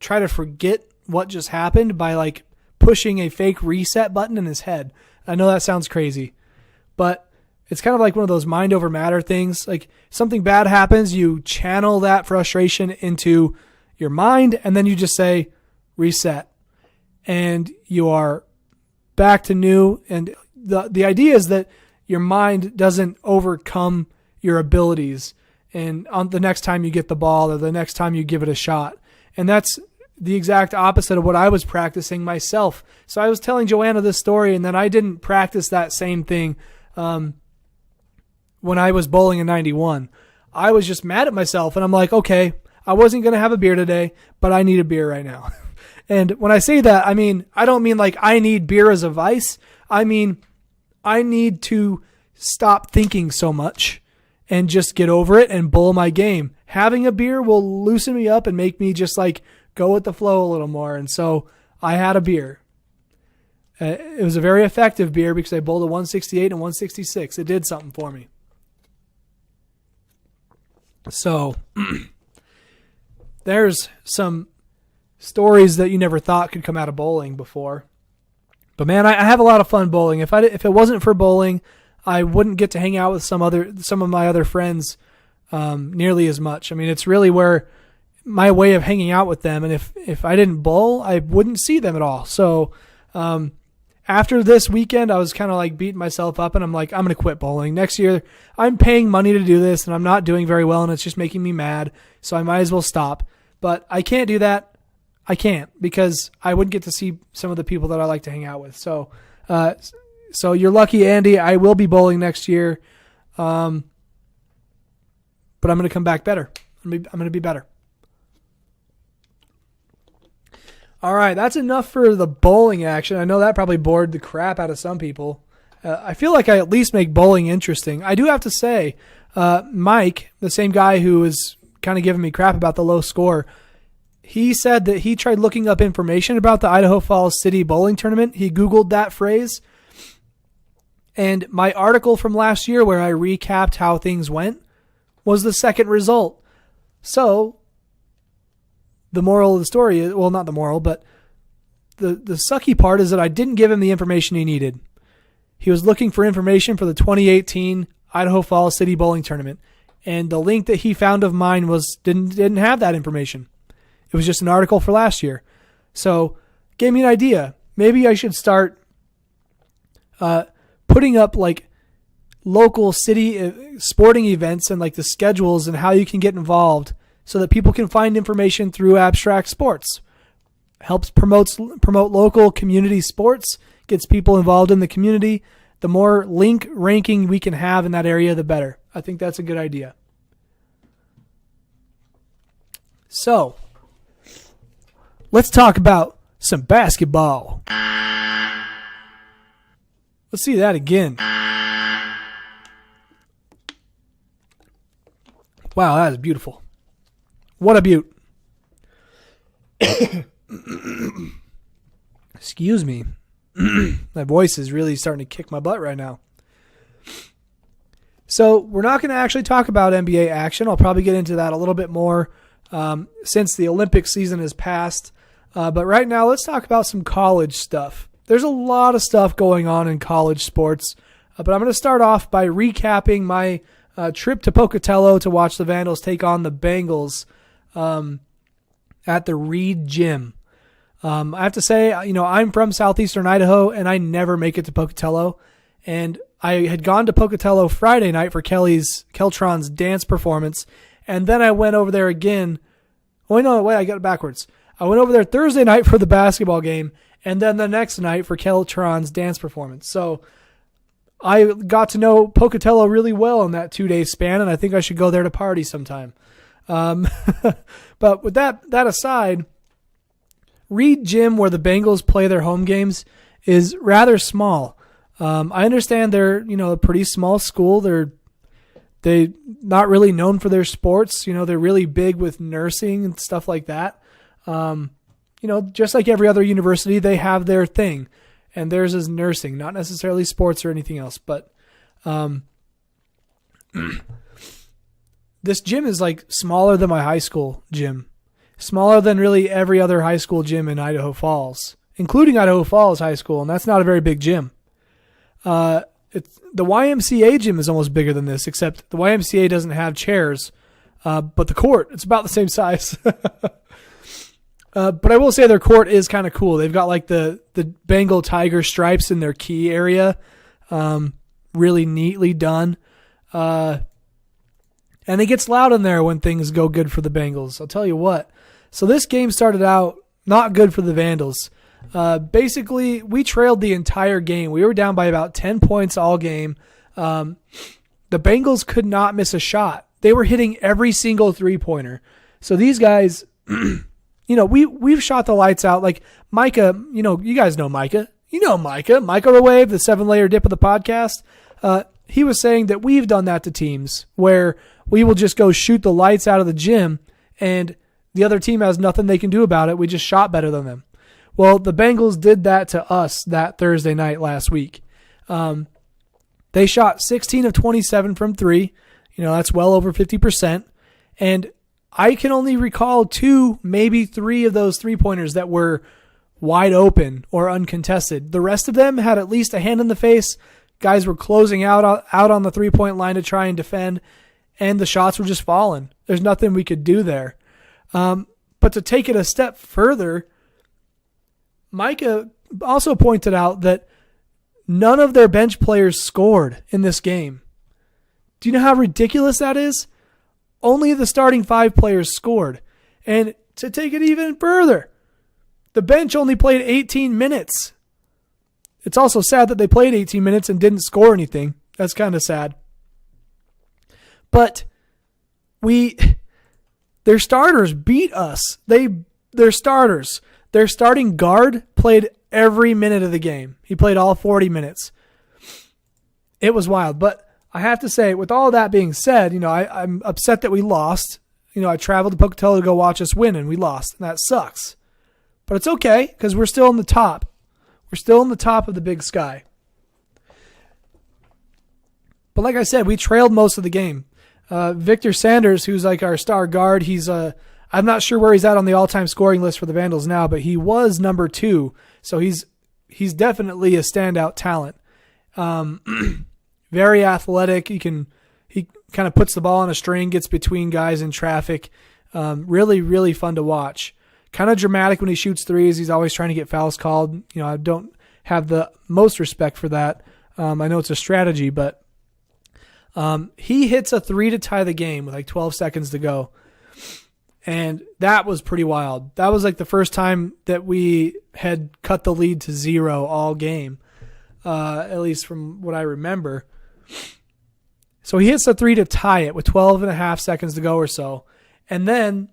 try to forget what just happened by pushing a fake reset button in his head. I know that sounds crazy, but it's kind of one of those mind over matter things. Something bad happens, you channel that frustration into your mind and then you just say reset. And you are back to new. And the idea is that your mind doesn't overcome your abilities and on the next time you get the ball or the next time you give it a shot. And that's the exact opposite of what I was practicing myself. So I was telling Joanna this story, and then I didn't practice that same thing when I was bowling in 91. I was just mad at myself, and I'm like, okay, I wasn't going to have a beer today, but I need a beer right now. And when I say that, I don't mean I need beer as a vice. I mean, I need to stop thinking so much and just get over it and bowl my game. Having a beer will loosen me up and make me just go with the flow a little more. And so I had a beer. It was a very effective beer because I bowled a 168 and 166. It did something for me. So there's some stories that you never thought could come out of bowling before. But man, I have a lot of fun bowling. If it wasn't for bowling, I wouldn't get to hang out with some of my other friends nearly as much. It's really where my way of hanging out with them. And if I didn't bowl, I wouldn't see them at all. So after this weekend, I was kind of beating myself up, and I'm I'm going to quit bowling. Next year, I'm paying money to do this, and I'm not doing very well, and it's just making me mad. So I might as well stop. But I can't do that. I can't, because I wouldn't get to see some of the people that I like to hang out with. So you're lucky, Andy. I will be bowling next year. But I'm going to come back better. I'm going to be better. All right, that's enough for the bowling action. I know that probably bored the crap out of some people. I feel like I at least make bowling interesting. I do have to say, Mike, the same guy who was kind of giving me crap about the low score, he said that he tried looking up information about the Idaho Falls City Bowling Tournament. He Googled that phrase. And my article from last year where I recapped how things went was the second result. So the moral of the story is, well, not the moral, but the sucky part is that I didn't give him the information he needed. He was looking for information for the 2018 Idaho Falls City Bowling Tournament. And the link that he found of mine didn't have that information. It was just an article for last year. So gave me an idea. Maybe I should start putting up local city sporting events and the schedules and how you can get involved so that people can find information through abstract sports. Helps promote local community sports, gets people involved in the community. The more link ranking we can have in that area, the better. I think that's a good idea. So, let's talk about some basketball. Let's see that again. Wow, that is beautiful. What a beaut. Excuse me. My voice is really starting to kick my butt right now. So we're not going to actually talk about NBA action. I'll probably get into that a little bit more since the Olympic season has passed. But right now, let's talk about some college stuff. There's a lot of stuff going on in college sports, but I'm going to start off by recapping my trip to Pocatello to watch the Vandals take on the Bengals at the Reed Gym. I have to say, I'm from southeastern Idaho, and I never make it to Pocatello. And I had gone to Pocatello Friday night for Keltron's dance performance, and then I went over there again. I got it backwards. I went over there Thursday night for the basketball game, and then the next night for Keltron's dance performance. So I got to know Pocatello really well in that 2-day span, and I think I should go there to party sometime. But with that aside, Reed Gym, where the Bengals play their home games, is rather small. I understand they're, a pretty small school. They're not really known for their sports. They're really big with nursing and stuff like that. Just like every other university, they have their thing, and theirs is nursing, not necessarily sports or anything else. But this gym is like smaller than my high school gym, smaller than really every other high school gym in Idaho Falls, including Idaho Falls High School, and that's not a very big gym. The YMCA gym is almost bigger than this, except the YMCA doesn't have chairs, but the court, it's about the same size. But I will say their court is kind of cool. They've got like the Bengal tiger stripes in their key area, really neatly done. And it gets loud in there when things go good for the Bengals. I'll tell you what. So this game started out not good for the Vandals. Basically, we trailed the entire game. We were down by about 10 points all game. The Bengals could not miss a shot. They were hitting every single three-pointer. So these guys, we've shot the lights out. Like Micah, you guys know Micah. Micah the Wave, the 7-layer dip of the podcast. He was saying that we've done that to teams where we will just go shoot the lights out of the gym and the other team has nothing they can do about it. We just shot better than them. Well, the Bengals did that to us that Thursday night last week. They shot 16 of 27 from three. That's well over 50%. And I can only recall 2, maybe 3 of those three-pointers that were wide open or uncontested. The rest of them had at least a hand in the face. Guys were closing out on the three-point line to try and defend, and the shots were just falling. There's nothing we could do there. But to take it a step further, Micah also pointed out that none of their bench players scored in this game. Do you know how ridiculous that is? Only the starting 5 players scored. And to take it even further, the bench only played 18 minutes. It's also sad that they played 18 minutes and didn't score anything. That's kind of sad. But their starters beat us. Their starters. Their starting guard played every minute of the game. He played all 40 minutes. It was wild. But I have to say, with all that being said, I'm upset that we lost. I traveled to Pocatello to go watch us win, and we lost. And that sucks. But it's okay, because we're still on the top. We're still on the top of the big sky. But like I said, we trailed most of the game. Victor Sanders, who's like our star guard, I'm not sure where he's at on the all-time scoring list for the Vandals now, but he was number 2. So he's definitely a standout talent. Very athletic. He kind of puts the ball on a string, gets between guys in traffic. Really, really fun to watch. Kind of dramatic when he shoots threes. He's always trying to get fouls called. I don't have the most respect for that. I know it's a strategy, but he hits a 3 to tie the game with like 12 seconds to go. And that was pretty wild. That was like the first time that we had cut the lead to 0 all game, at least from what I remember. So he hits a 3 to tie it with 12 and a half seconds to go or so. And then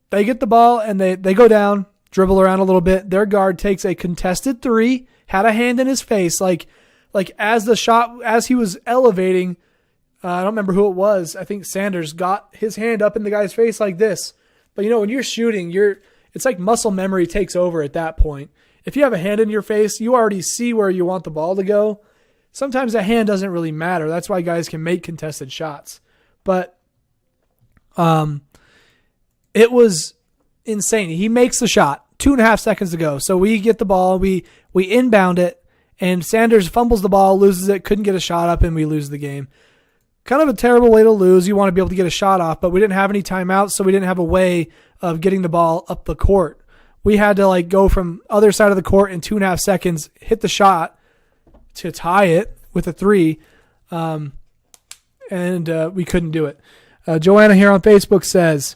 they get the ball and they go down, dribble around a little bit. Their guard takes a contested 3, had a hand in his face, like as he was elevating. I don't remember who it was. I think Sanders got his hand up in the guy's face like this. But when you're shooting, it's like muscle memory takes over at that point. If you have a hand in your face, you already see where you want the ball to go. sometimes a hand doesn't really matter. That's why guys can make contested shots. But it was insane. He makes the shot, 2.5 seconds to go. So we get the ball, we inbound it, and Sanders fumbles the ball, loses it, couldn't get a shot up, and we lose the game. Kind of a terrible way to lose. You want to be able to get a shot off, but we didn't have any timeouts, so we didn't have a way of getting the ball up the court. We had to go from other side of the court in 2.5 seconds, hit the shot to tie it with a 3, and we couldn't do it. Joanna here on Facebook says,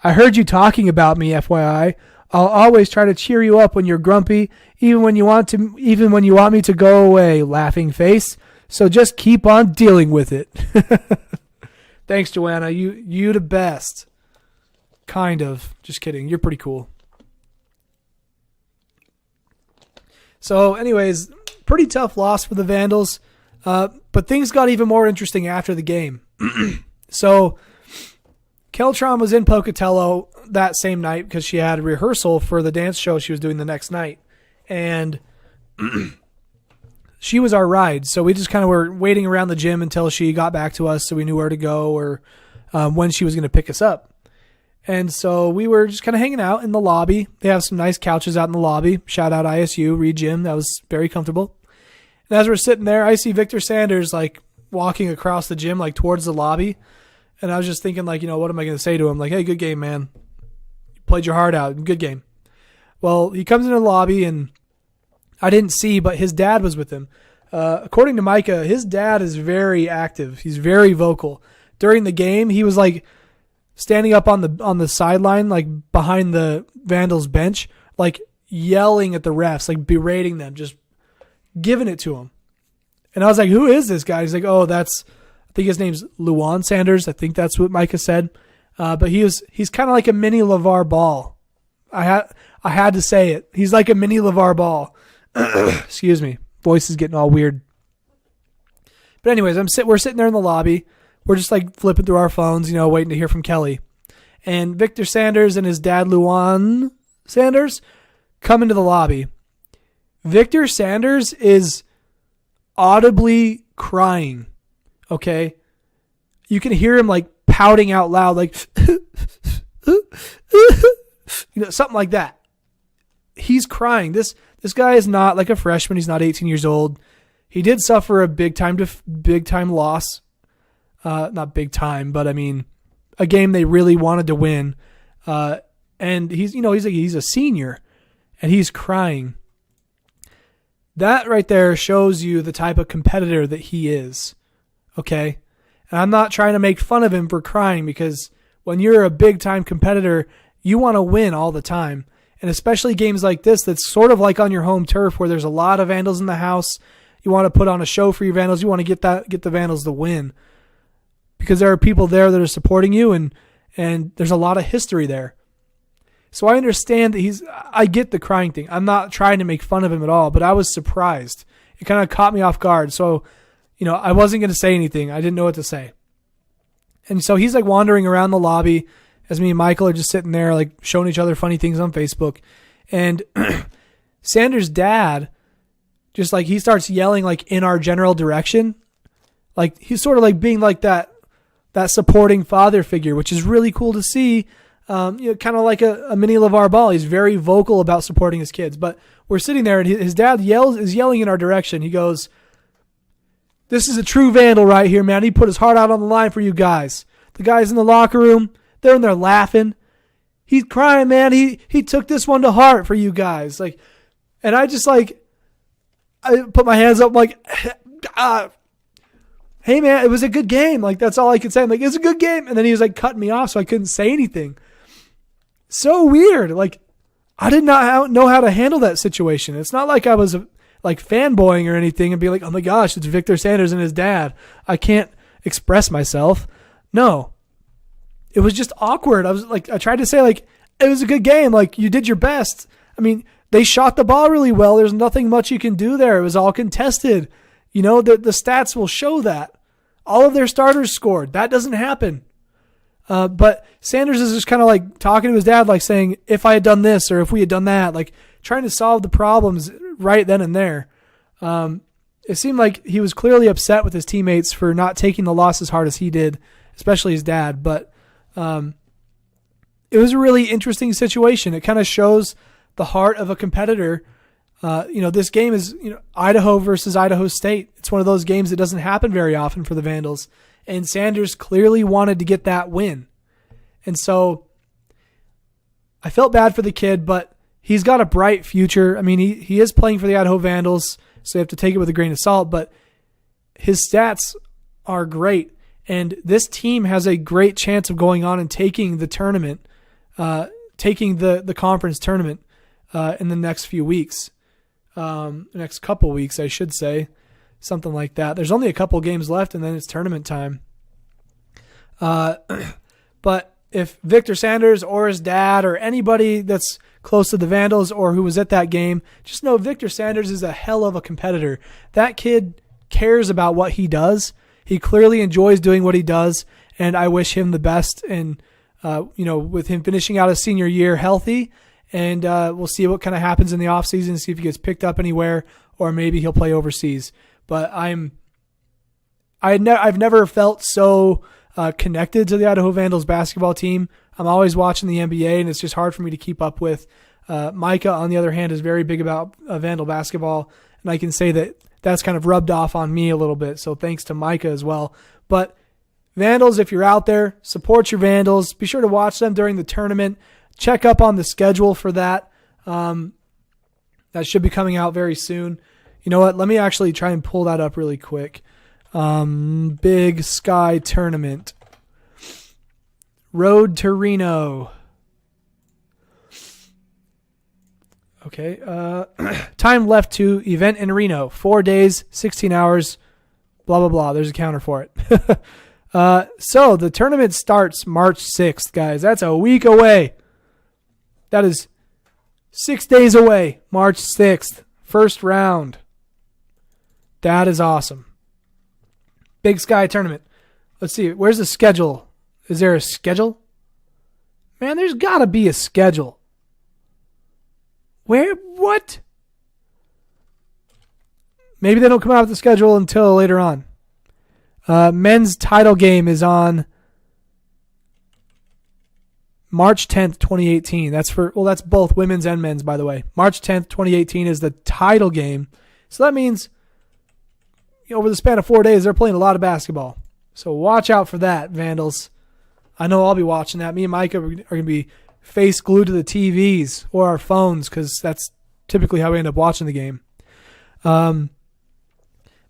I heard you talking about me, FYI. I'll always try to cheer you up when you're grumpy, even when you want me to go away, laughing face. So just keep on dealing with it. Thanks, Joanna. You the best. Kind of. Just kidding. You're pretty cool. So anyways, pretty tough loss for the Vandals. But things got even more interesting after the game. So Keltron was in Pocatello that same night because she had a rehearsal for the dance show she was doing the next night. And she was our ride. So we just kind of were waiting around the gym until she got back to us so we knew where to go or when she was going to pick us up. And so we were just kind of hanging out in the lobby. They have some nice couches out in the lobby. Shout out ISU, Reed Gym. That was very comfortable. And as we're sitting there, I see Victor Sanders walking across the gym towards the lobby. And I was just thinking what am I going to say to him? Hey, good game, man. You played your heart out. Good game. Well, he comes into the lobby and I didn't see, but his dad was with him. According to Micah, his dad is very active. He's very vocal. During the game, he was standing up on the sideline, behind the Vandals bench, yelling at the refs, berating them, just giving it to him. And I was like, who is this guy? He's like, oh, I think his name's Luan Sanders. I think that's what Micah said. But he's kind of like a mini LeVar Ball. I had to say it. He's like a mini LeVar Ball. Excuse me. Voice is getting all weird. But anyways, we're sitting there in the lobby. We're just flipping through our phones, waiting to hear from Kelly. And Victor Sanders and his dad, Luan Sanders, come into the lobby. Victor Sanders is audibly crying. Okay? You can hear him pouting out loud, something like that. He's crying. This guy is not a freshman. He's not 18 years old. He did suffer a big time loss. Not big time, but I mean, a game they really wanted to win. And he's a senior and he's crying. That right there shows you the type of competitor that he is. Okay. And I'm not trying to make fun of him for crying because when you're a big time competitor, you want to win all the time. And especially games like this, that's sort of on your home turf where there's a lot of Vandals in the house. You want to put on a show for your Vandals. You want to get the Vandals to win because there are people there that are supporting you and there's a lot of history there. So I understand that I get the crying thing. I'm not trying to make fun of him at all, but I was surprised. It kind of caught me off guard. So, I wasn't going to say anything. I didn't know what to say. And so he's wandering around the lobby as me and Michael are just sitting there showing each other funny things on Facebook. And Sanders' dad just he starts yelling in our general direction. He's sort of being that supporting father figure, which is really cool to see. Kind of like a mini LeVar Ball. He's very vocal about supporting his kids. But we're sitting there and his dad is yelling in our direction. He goes, "This is a true Vandal right here, man. He put his heart out on the line for you guys." The guys in the locker room, they're in there laughing. He's crying, man. He took this one to heart for you guys. And I just I put my hands up hey man, it was a good game. That's all I could say. I'm it's a good game. And then he was cutting me off so I couldn't say anything. So weird. I did not know how to handle that situation. It's not I was fanboying or anything and be oh my gosh, it's Victor Sanders and his dad. I can't express myself. No. It was just awkward. I tried to say it was a good game. You did your best. I mean, they shot the ball really well. There's nothing much you can do there. It was all contested. The stats will show that. All of their starters scored. That doesn't happen. But Sanders is just kind of talking to his dad, saying, if I had done this or if we had done that, trying to solve the problems right then and there. And it seemed like he was clearly upset with his teammates for not taking the loss as hard as he did, especially his dad. But it was a really interesting situation. It kind of shows the heart of a competitor. This game is Idaho versus Idaho State. It's one of those games that doesn't happen very often for the Vandals. And Sanders clearly wanted to get that win. And so I felt bad for the kid, but he's got a bright future. I mean, he is playing for the Idaho Vandals, so you have to take it with a grain of salt, but his stats are great. And this team has a great chance of going on and taking the tournament, taking the conference tournament in the next few weeks. Next couple weeks, I should say. Something like that. There's only a couple games left, and then it's tournament time. But if Victor Sanders or his dad or anybody that's close to the Vandals or who was at that game, just know Victor Sanders is a hell of a competitor. That kid cares about what he does. He clearly enjoys doing what he does, and I wish him the best. And with him finishing out his senior year healthy, and we'll see what kind of happens in the offseason, see if he gets picked up anywhere, or maybe he'll play overseas. But I've never felt so connected to the Idaho Vandals basketball team. I'm always watching the NBA, and it's just hard for me to keep up with. Micah, on the other hand, is very big about Vandal basketball, and I can say that that's kind of rubbed off on me a little bit, so thanks to Micah as well. But Vandals, if you're out there, support your Vandals. Be sure to watch them during the tournament. Check up on the schedule for that. That should be coming out very soon. You know what? Let me actually try and pull that up really quick. Big Sky Tournament. Road to Reno. Okay. Time left to event in Reno. 4 days, 16 hours, blah, blah, blah. There's a counter for it. So the tournament starts March 6th, guys. That's a week away. That is 6 days away. March 6th. First round. That is awesome. Big Sky Tournament. Let's see. Where's the schedule? Is there a schedule? Man, there's got to be a schedule. Where? What? Maybe they don't come out with the schedule until later on. Men's title game is on March 10th, 2018. That's both women's and men's, by the way. March 10th, 2018 is the title game. So that means over the span of 4 days, they're playing a lot of basketball. So watch out for that, Vandals. I know I'll be watching that. Me and Micah are going to be face glued to the TVs or our phones because that's typically how we end up watching the game. Man,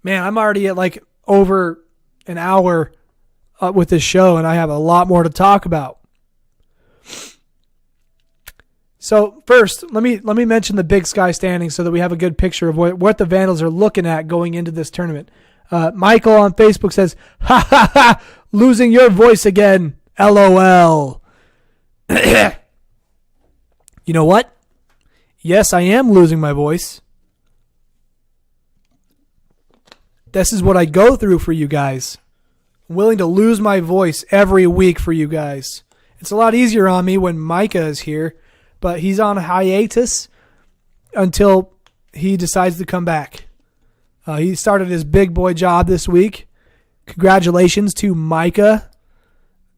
I'm already at like over an hour with this show, and I have a lot more to talk about. So first, let me mention the Big Sky standings so that we have a good picture of what the Vandals are looking at going into this tournament. Michael on Facebook says, "Ha ha ha! Losing your voice again. LOL." You know what? Yes, I am losing my voice. This is what I go through for you guys. I'm willing to lose my voice every week for you guys. It's a lot easier on me when Micah is here, but he's on hiatus until he decides to come back. He started his big boy job this week. Congratulations to Micah,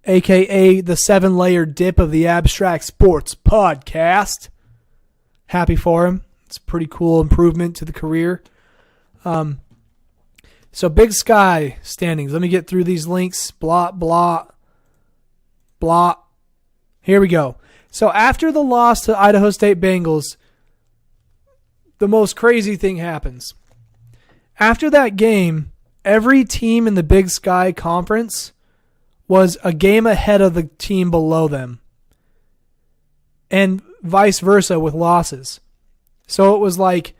a.k.a. the 7-layer dip of the Abstract Sports Podcast. Happy for him. It's a pretty cool improvement to the career. So Big Sky standings. Let me get through these links. Blah, blah, blah. Here we go. So after the loss to Idaho State Bengals, the most crazy thing happens. After that game, every team in the Big Sky Conference was a game ahead of the team below them. And vice versa with losses. So it was like,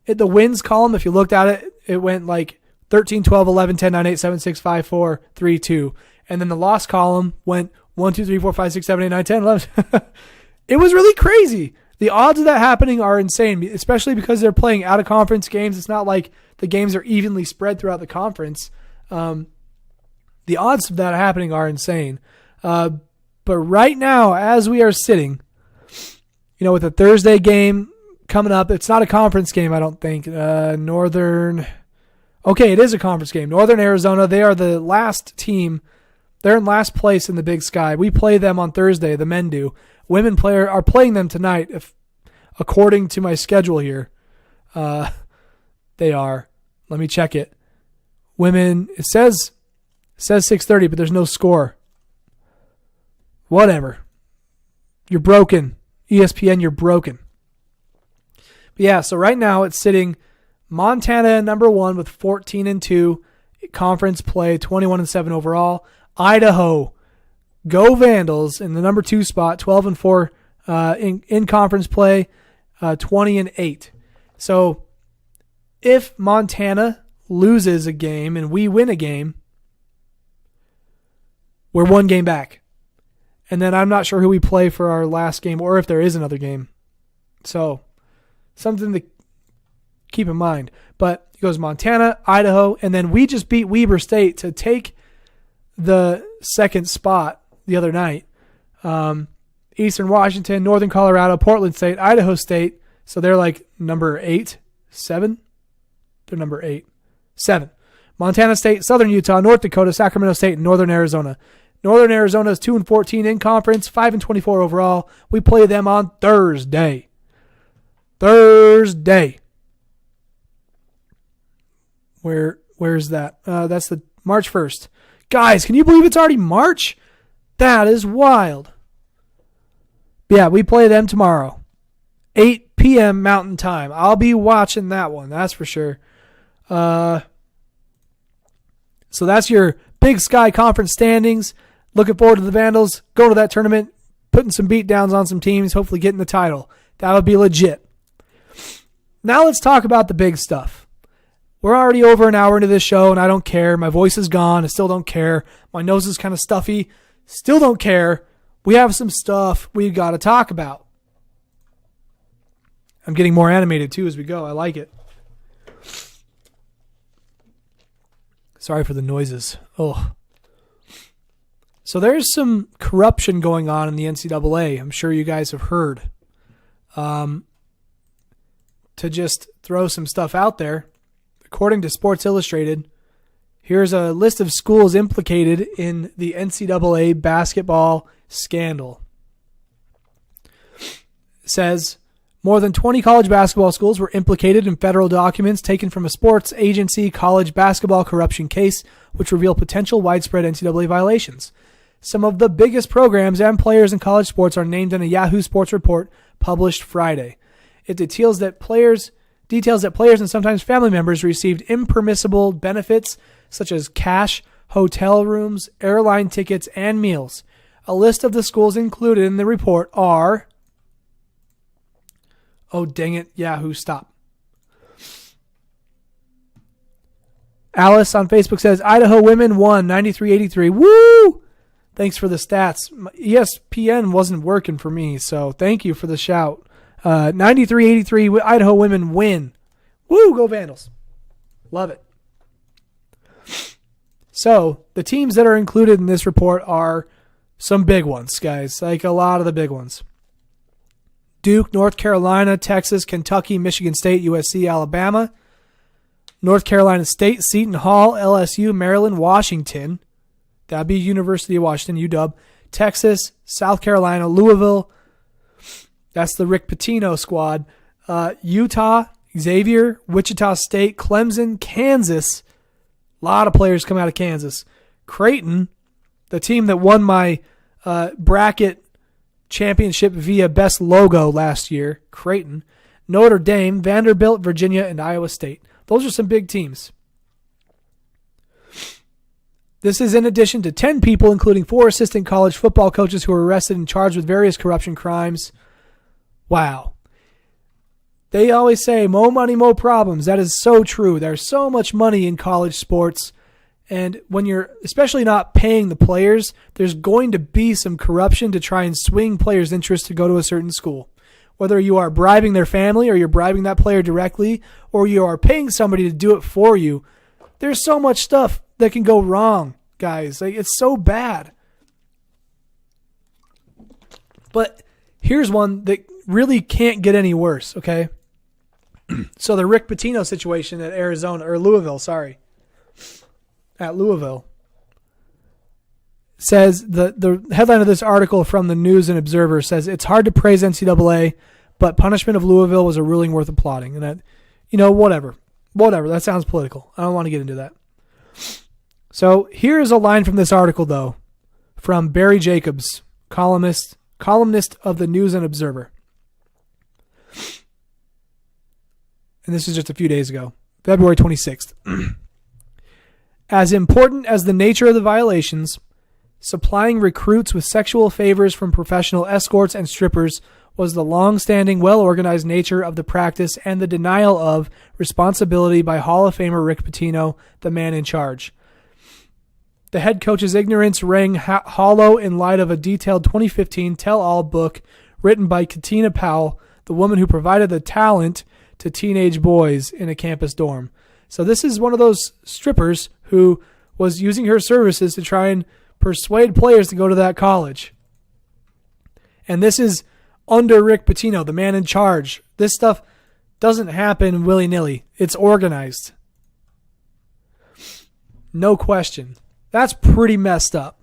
at the wins column, if you looked at it, it went like 13, 12, 11, 10, 9, 8, 7, 6, 5, 4, 3, 2. And then the loss column went 1, 2, 3, 4, 5, 6, 7, 8, 9, 10, 11. It was really crazy. The odds of that happening are insane, especially because they're playing out-of-conference games. It's not like the games are evenly spread throughout the conference. The odds of that happening are insane. But right now, as we are sitting, with the Thursday game coming up, it's not a conference game, I don't think. Northern Okay, it is a conference game. Northern Arizona, they are the last team. They're in last place in the Big Sky. We play them on Thursday, the men do. Women are playing them tonight, if according to my schedule here. They are. Let me check it. Women, it says 6:30, but there's no score. Whatever. You're broken. ESPN, you're broken. But yeah, so right now it's sitting Montana number 1 with 14-2 conference play, 21-7 overall. Idaho, go Vandals in the number 2 spot, 12-4 in conference play, 20-8. So if Montana loses a game and we win a game, we're 1 game back. And then I'm not sure who we play for our last game or if there is another game. So something to keep in mind. But it goes Montana, Idaho, and then we just beat Weber State to take the 2nd spot the other night. Eastern Washington, Northern Colorado, Portland State, Idaho State. So they're like number 8, 7. They're number 8, 7. Montana State, Southern Utah, North Dakota, Sacramento State, and Northern Arizona. Northern Arizona is 2-14 in conference, 5-24 overall. We play them on Thursday. Where's that? That's the March 1st. Guys, can you believe it's already March? That is wild. Yeah, we play them tomorrow. 8 p.m. Mountain Time. I'll be watching that one, that's for sure. So that's your Big Sky Conference standings. Looking forward to the Vandals going to that tournament, putting some beatdowns on some teams, hopefully getting the title. That would be legit. Now let's talk about the big stuff. We're already over an hour into this show, and I don't care. My voice is gone. I still don't care. My nose is kind of stuffy. Still don't care. We have some stuff we got to talk about. I'm getting more animated, too, as we go. I like it. Sorry for the noises. Oh. So there's some corruption going on in the NCAA. I'm sure you guys have heard. To just throw some stuff out there, according to Sports Illustrated, here's a list of schools implicated in the NCAA basketball scandal. It says, more than 20 college basketball schools were implicated in federal documents taken from a sports agency college basketball corruption case, which reveal potential widespread NCAA violations. Some of the biggest programs and players in college sports are named in a Yahoo Sports report published Friday. It details that players and sometimes family members received impermissible benefits such as cash, hotel rooms, airline tickets, and meals. A list of the schools included in the report are... Oh, dang it. Yahoo, stop. Alice on Facebook says, Idaho women won 93-83. Woo! Thanks for the stats. ESPN wasn't working for me, so thank you for the shout. 93-83, Idaho women win. Woo, go Vandals. Love it. So, the teams that are included in this report are some big ones, guys. Like a lot of the big ones. Duke, North Carolina, Texas, Kentucky, Michigan State, USC, Alabama. North Carolina State, Seton Hall, LSU, Maryland, Washington. That'd be University of Washington, UW. Texas, South Carolina, Louisville. That's the Rick Pitino squad. Utah, Xavier, Wichita State, Clemson, Kansas. A lot of players come out of Kansas. Creighton, the team that won my bracket championship via best logo last year. Creighton, Notre Dame, Vanderbilt, Virginia, and Iowa State. Those are some big teams. This is in addition to 10 people, including 4 assistant college football coaches who were arrested and charged with various corruption crimes. Wow. They always say, more money, more problems. That is so true. There's so much money in college sports. And when you're especially not paying the players, there's going to be some corruption to try and swing players' interest to go to a certain school. Whether you are bribing their family or you're bribing that player directly or you are paying somebody to do it for you, there's so much stuff that can go wrong, guys. Like, it's so bad. But here's one that really can't get any worse, okay? So the Rick Pitino situation at Louisville, at Louisville, says the headline of this article from the News and Observer says it's hard to praise NCAA, but punishment of Louisville was a ruling worth applauding. And that, whatever, that sounds political. I don't want to get into that. So here is a line from this article, though, from Barry Jacobs, columnist of the News and Observer. And this is just a few days ago, February 26th. As important as the nature of the violations, supplying recruits with sexual favors from professional escorts and strippers was the long-standing, well-organized nature of the practice and the denial of responsibility by Hall of Famer Rick Pitino, the man in charge. The head coach's ignorance rang hollow in light of a detailed 2015 tell-all book written by Katina Powell, the woman who provided the talent to teenage boys in a campus dorm. So this is one of those strippers who was using her services to try and persuade players to go to that college. And this is under Rick Pitino, the man in charge. This stuff doesn't happen willy-nilly. It's organized. No question. That's pretty messed up.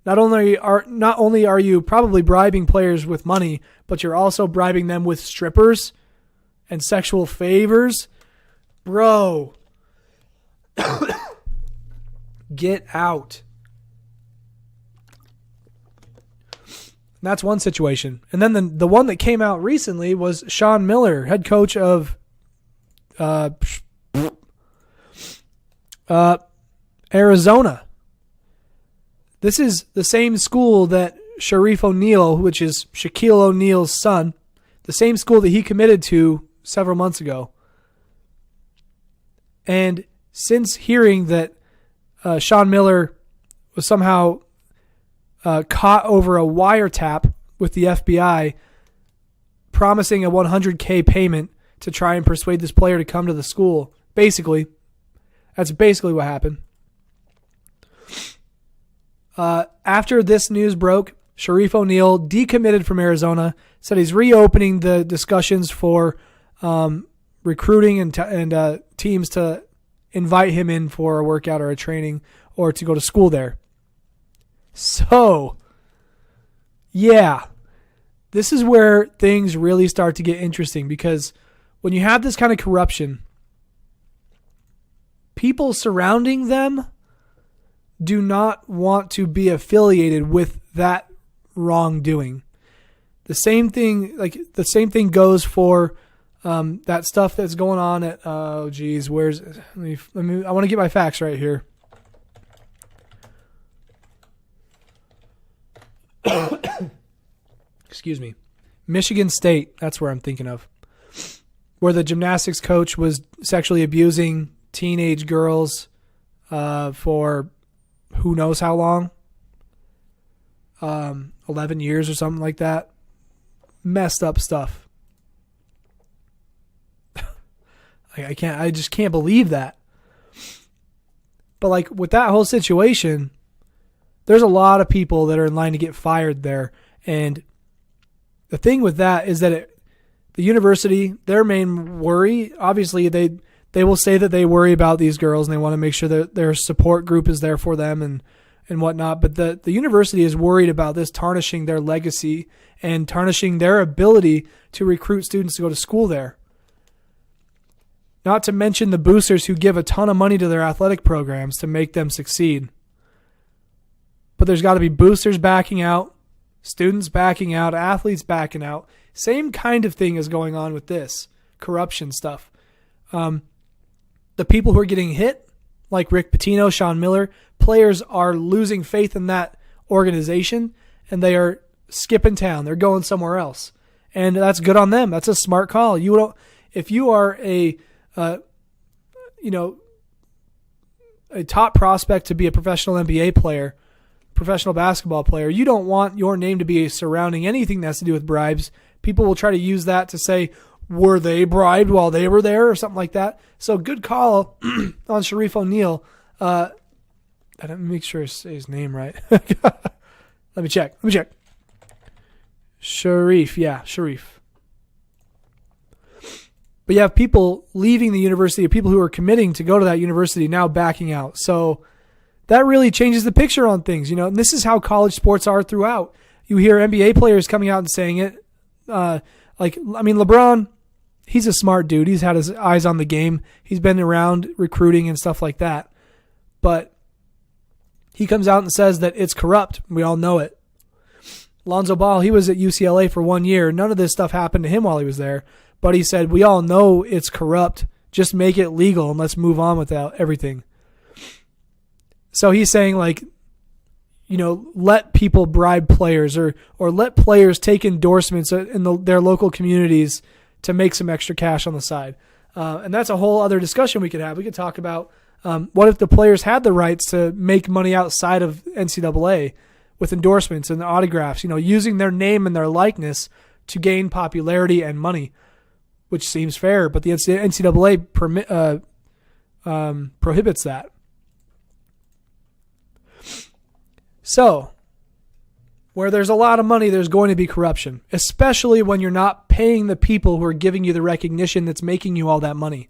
Not only are you probably bribing players with money, but you're also bribing them with strippers and sexual favors. Bro. Get out. And that's one situation. And then the one that came out recently was Sean Miller, head coach of Arizona. This is the same school that Sharif O'Neal, which is Shaquille O'Neal's son, the same school that he committed to several months ago. And since hearing that Sean Miller was somehow caught over a wiretap with the FBI, promising a $100K payment to try and persuade this player to come to the school, that's basically what happened. After this news broke, Sharif O'Neal decommitted from Arizona, said he's reopening the discussions for recruiting and teams to invite him in for a workout or a training or to go to school there. So, yeah, this is where things really start to get interesting, because when you have this kind of corruption, people surrounding them do not want to be affiliated with that wrongdoing. The same thing goes for that stuff that's going on at I want to get my facts right here. Excuse me. Michigan State, that's where I'm thinking of, where the gymnastics coach was sexually abusing teenage girls for who knows how long, 11 years or something like that. Messed up stuff. I just can't believe that. But like with that whole situation, there's a lot of people that are in line to get fired there. And the thing with that is that the university, their main worry, obviously they will say that they worry about these girls and they want to make sure that their support group is there for them and whatnot. But the university is worried about this tarnishing their legacy and tarnishing their ability to recruit students to go to school there. Not to mention the boosters who give a ton of money to their athletic programs to make them succeed. But there's got to be boosters backing out, students backing out, athletes backing out. Same kind of thing is going on with this corruption stuff. The people who are getting hit, like Rick Pitino, Sean Miller, players are losing faith in that organization and they are skipping town. They're going somewhere else. And that's good on them. That's a smart call. If you are a top prospect to be a professional NBA player, professional basketball player, you don't want your name to be surrounding anything that has to do with bribes. People will try to use that to say, were they bribed while they were there or something like that? So good call on Sharif O'Neal. I didn't make sure I say his name right. Let me check. Sharif. But you have people leaving the university, or people who are committing to go to that university now backing out. So that really changes the picture on things, and this is how college sports are throughout. You hear NBA players coming out and saying it. LeBron, he's a smart dude. He's had his eyes on the game. He's been around recruiting and stuff like that. But he comes out and says that it's corrupt. We all know it. Lonzo Ball, he was at UCLA for 1 year. None of this stuff happened to him while he was there. But he said, we all know it's corrupt. Just make it legal and let's move on with everything. So he's saying, let people bribe players or let players take endorsements in their local communities to make some extra cash on the side. And that's a whole other discussion we could have. We could talk about what if the players had the rights to make money outside of NCAA with endorsements and autographs, using their name and their likeness to gain popularity and money, which seems fair, but the NCAA prohibits that. So, where there's a lot of money, there's going to be corruption, especially when you're not paying the people who are giving you the recognition that's making you all that money,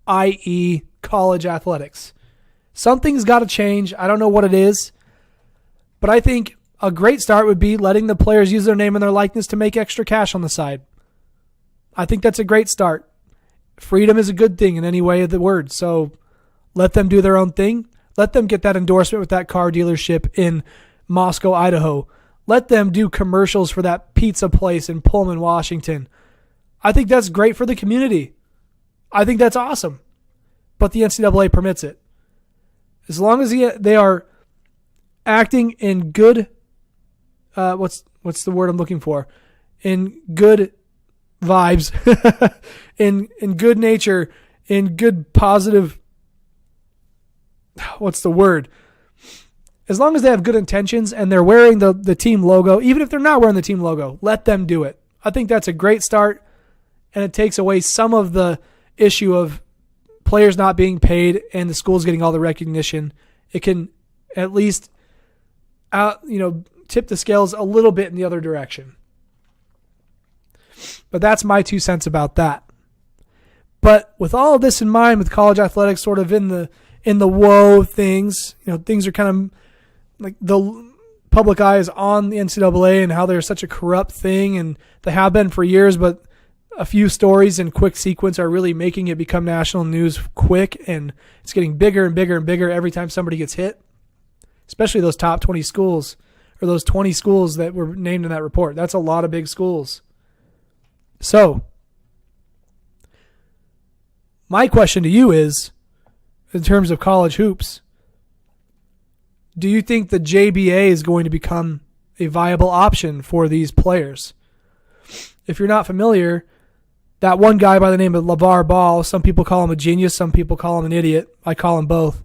i.e. college athletics. Something's got to change. I don't know what it is, but I think a great start would be letting the players use their name and their likeness to make extra cash on the side. I think that's a great start. Freedom is a good thing in any way of the word, so let them do their own thing. Let them get that endorsement with that car dealership in Moscow, Idaho. Let them do commercials for that pizza place in Pullman, Washington. I think that's great for the community. I think that's awesome. But the NCAA permits it. As long as they are acting in good, what's the word I'm looking for? In good vibes, in good nature, in good positive, what's the word? As long as they have good intentions and they're wearing the team logo, even if they're not wearing the team logo, let them do it. I think that's a great start, and it takes away some of the issue of players not being paid and the schools getting all the recognition. It can at least tip the scales a little bit in the other direction. But that's my 2 cents about that. But with all of this in mind, with college athletics sort of in the woe things, things are kind of like the public eye is on the NCAA and how they're such a corrupt thing, and they have been for years, but a few stories in quick sequence are really making it become national news quick, and it's getting bigger and bigger and bigger every time somebody gets hit, especially those top 20 schools, or those 20 schools that were named in that report. That's a lot of big schools. So, my question to you is, in terms of college hoops, do you think the JBA is going to become a viable option for these players? If you're not familiar, that one guy by the name of LeVar Ball, some people call him a genius, some people call him an idiot. I call him both.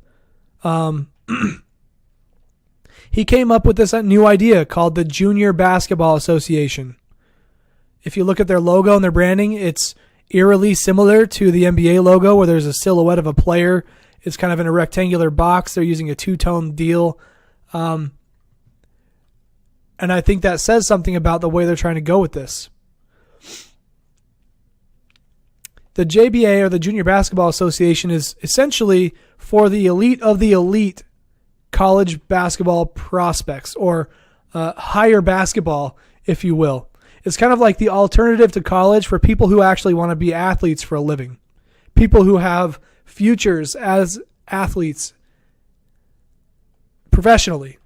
He came up with this new idea called the Junior Basketball Association. If you look at their logo and their branding, it's eerily similar to the NBA logo, where there's a silhouette of a player. It's kind of in a rectangular box. They're using a two-tone deal. And I think that says something about the way they're trying to go with this. The JBA, or the Junior Basketball Association, is essentially for the elite of the elite college basketball prospects, or higher basketball, if you will. It's kind of like the alternative to college for people who actually want to be athletes for a living. People who have futures as athletes professionally.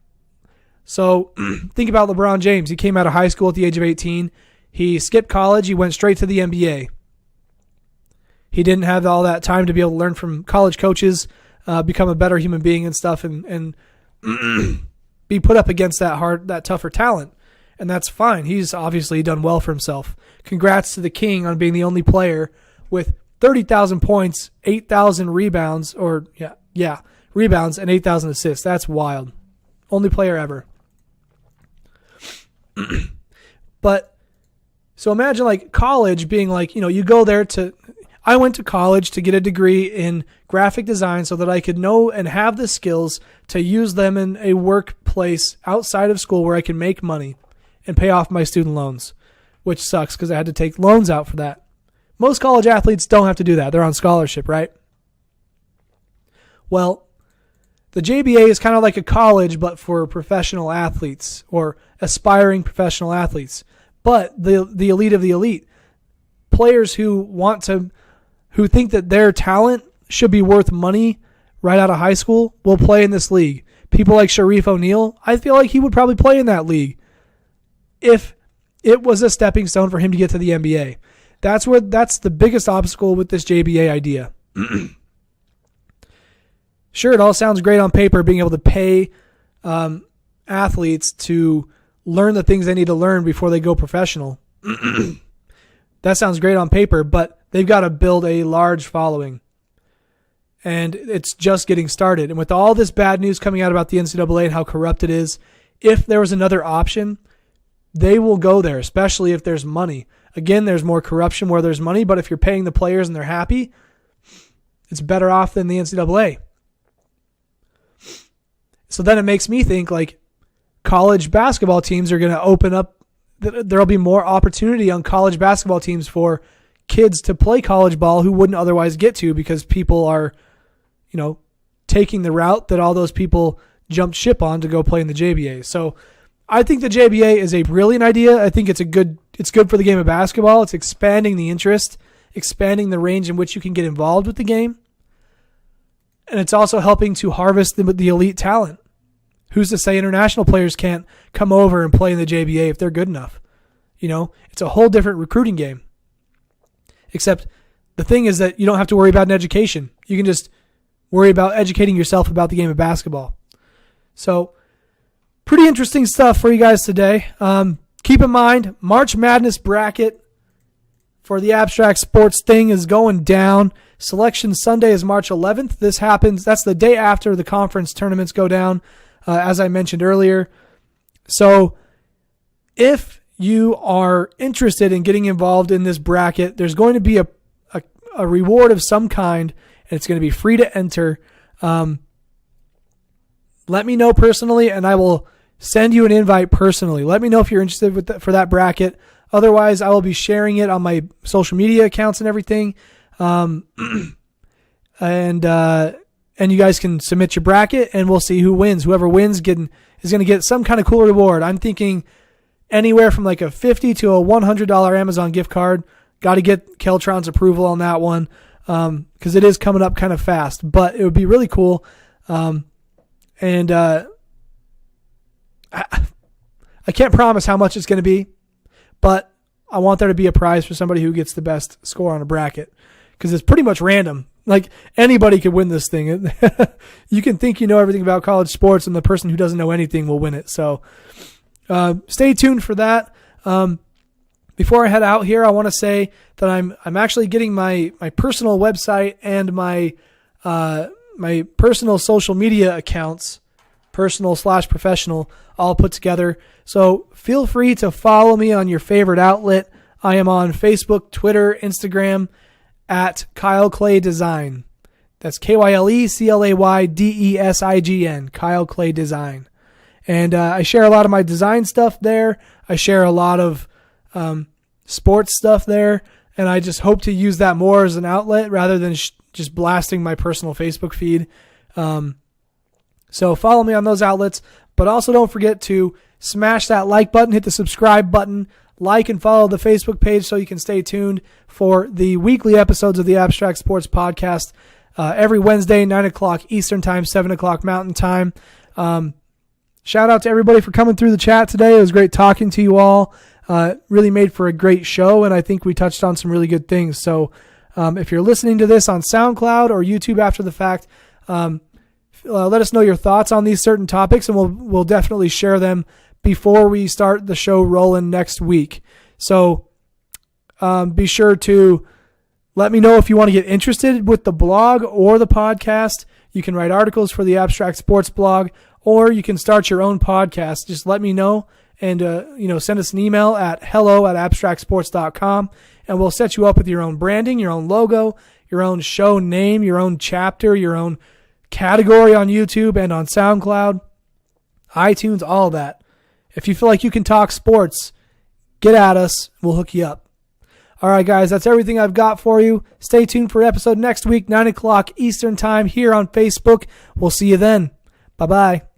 So think about LeBron James. He came out of high school at the age of 18. He skipped college. He went straight to the NBA. He didn't have all that time to be able to learn from college coaches, become a better human being and stuff, and be put up against that tougher talent. And that's fine. He's obviously done well for himself. Congrats to the King on being the only player with 30,000 points, 8,000 rebounds, rebounds, and 8,000 assists. That's wild. Only player ever. But so imagine like college being like, you go there I went to college to get a degree in graphic design so that I could know and have the skills to use them in a workplace outside of school where I can make money and pay off my student loans, which sucks because I had to take loans out for that. Most college athletes don't have to do that. They're on scholarship, right? Well, the JBA is kind of like a college, but for professional athletes or aspiring professional athletes. But the elite of the elite, players who think that their talent should be worth money right out of high school will play in this league. People like Sharif O'Neal, I feel like he would probably play in that league if it was a stepping stone for him to get to the NBA. That's the biggest obstacle with this JBA idea. Sure, it all sounds great on paper, being able to pay athletes to learn the things they need to learn before they go professional. That sounds great on paper, but they've got to build a large following. And it's just getting started. And with all this bad news coming out about the NCAA and how corrupt it is, if there was another option, they will go there, especially if there's money. Again, there's more corruption where there's money, but if you're paying the players and they're happy, it's better off than the NCAA. So then it makes me think like college basketball teams are going to open up. There'll be more opportunity on college basketball teams for kids to play college ball who wouldn't otherwise get to because people are, taking the route that all those people jumped ship on to go play in the JBA. So I think the JBA is a brilliant idea. I think it's good for the game of basketball. It's expanding the interest, expanding the range in which you can get involved with the game. And it's also helping to harvest the elite talent. Who's to say international players can't come over and play in the JBA if they're good enough? It's a whole different recruiting game. Except the thing is that you don't have to worry about an education. You can just worry about educating yourself about the game of basketball. So pretty interesting stuff for you guys today. Keep in mind, March Madness bracket for the abstract sports thing is going down. Selection Sunday is March 11th. This happens. That's the day after the conference tournaments go down, as I mentioned earlier. So if you are interested in getting involved in this bracket, there's going to be a reward of some kind, and it's going to be free to enter. Let me know personally, and I will send you an invite personally. Let me know if you're interested for that bracket. Otherwise, I will be sharing it on my social media accounts and everything. And you guys can submit your bracket, and we'll see who wins. Whoever wins is going to get some kind of cool reward. I'm thinking anywhere from like a $50 to a $100 Amazon gift card. Got to get Keltron's approval on that one because it is coming up kind of fast. But it would be really cool. I can't promise how much it's going to be, but I want there to be a prize for somebody who gets the best score on a bracket because it's pretty much random. Like anybody could win this thing. You can think you know everything about college sports, and the person who doesn't know anything will win it. So stay tuned for that. Before I head out here, I want to say that I'm actually getting my personal website and my personal social media accounts, personal/professional, all put together. So feel free to follow me on your favorite outlet. I am on Facebook, Twitter, Instagram at Kyle Clay Design. That's KyleClayDesign, Kyle Clay Design. And I share a lot of my design stuff there. I share a lot of sports stuff there. And I just hope to use that more as an outlet rather than just blasting my personal Facebook feed. So follow me on those outlets. But also don't forget to smash that like button, hit the subscribe button, like and follow the Facebook page so you can stay tuned for the weekly episodes of the Abstract Sports Podcast every Wednesday, 9 o'clock Eastern Time, 7 o'clock Mountain Time. Shout out to everybody for coming through the chat today. It was great talking to you all. Really made for a great show, and I think we touched on some really good things. So if you're listening to this on SoundCloud or YouTube after the fact, let us know your thoughts on these certain topics, and we'll definitely share them before we start the show rolling next week. So be sure to let me know if you want to get interested with the blog or the podcast. You can write articles for the Abstract Sports blog, or you can start your own podcast. Just let me know and send us an email at hello@abstractsports.com, and we'll set you up with your own branding, your own logo, your own show name, your own chapter, your own category on YouTube and on SoundCloud, iTunes, all that. If you feel like you can talk sports, get at us. We'll hook you up. All right, guys, that's everything I've got for you. Stay tuned for episode next week, 9 o'clock Eastern Time here on Facebook. We'll see you then. Bye-bye.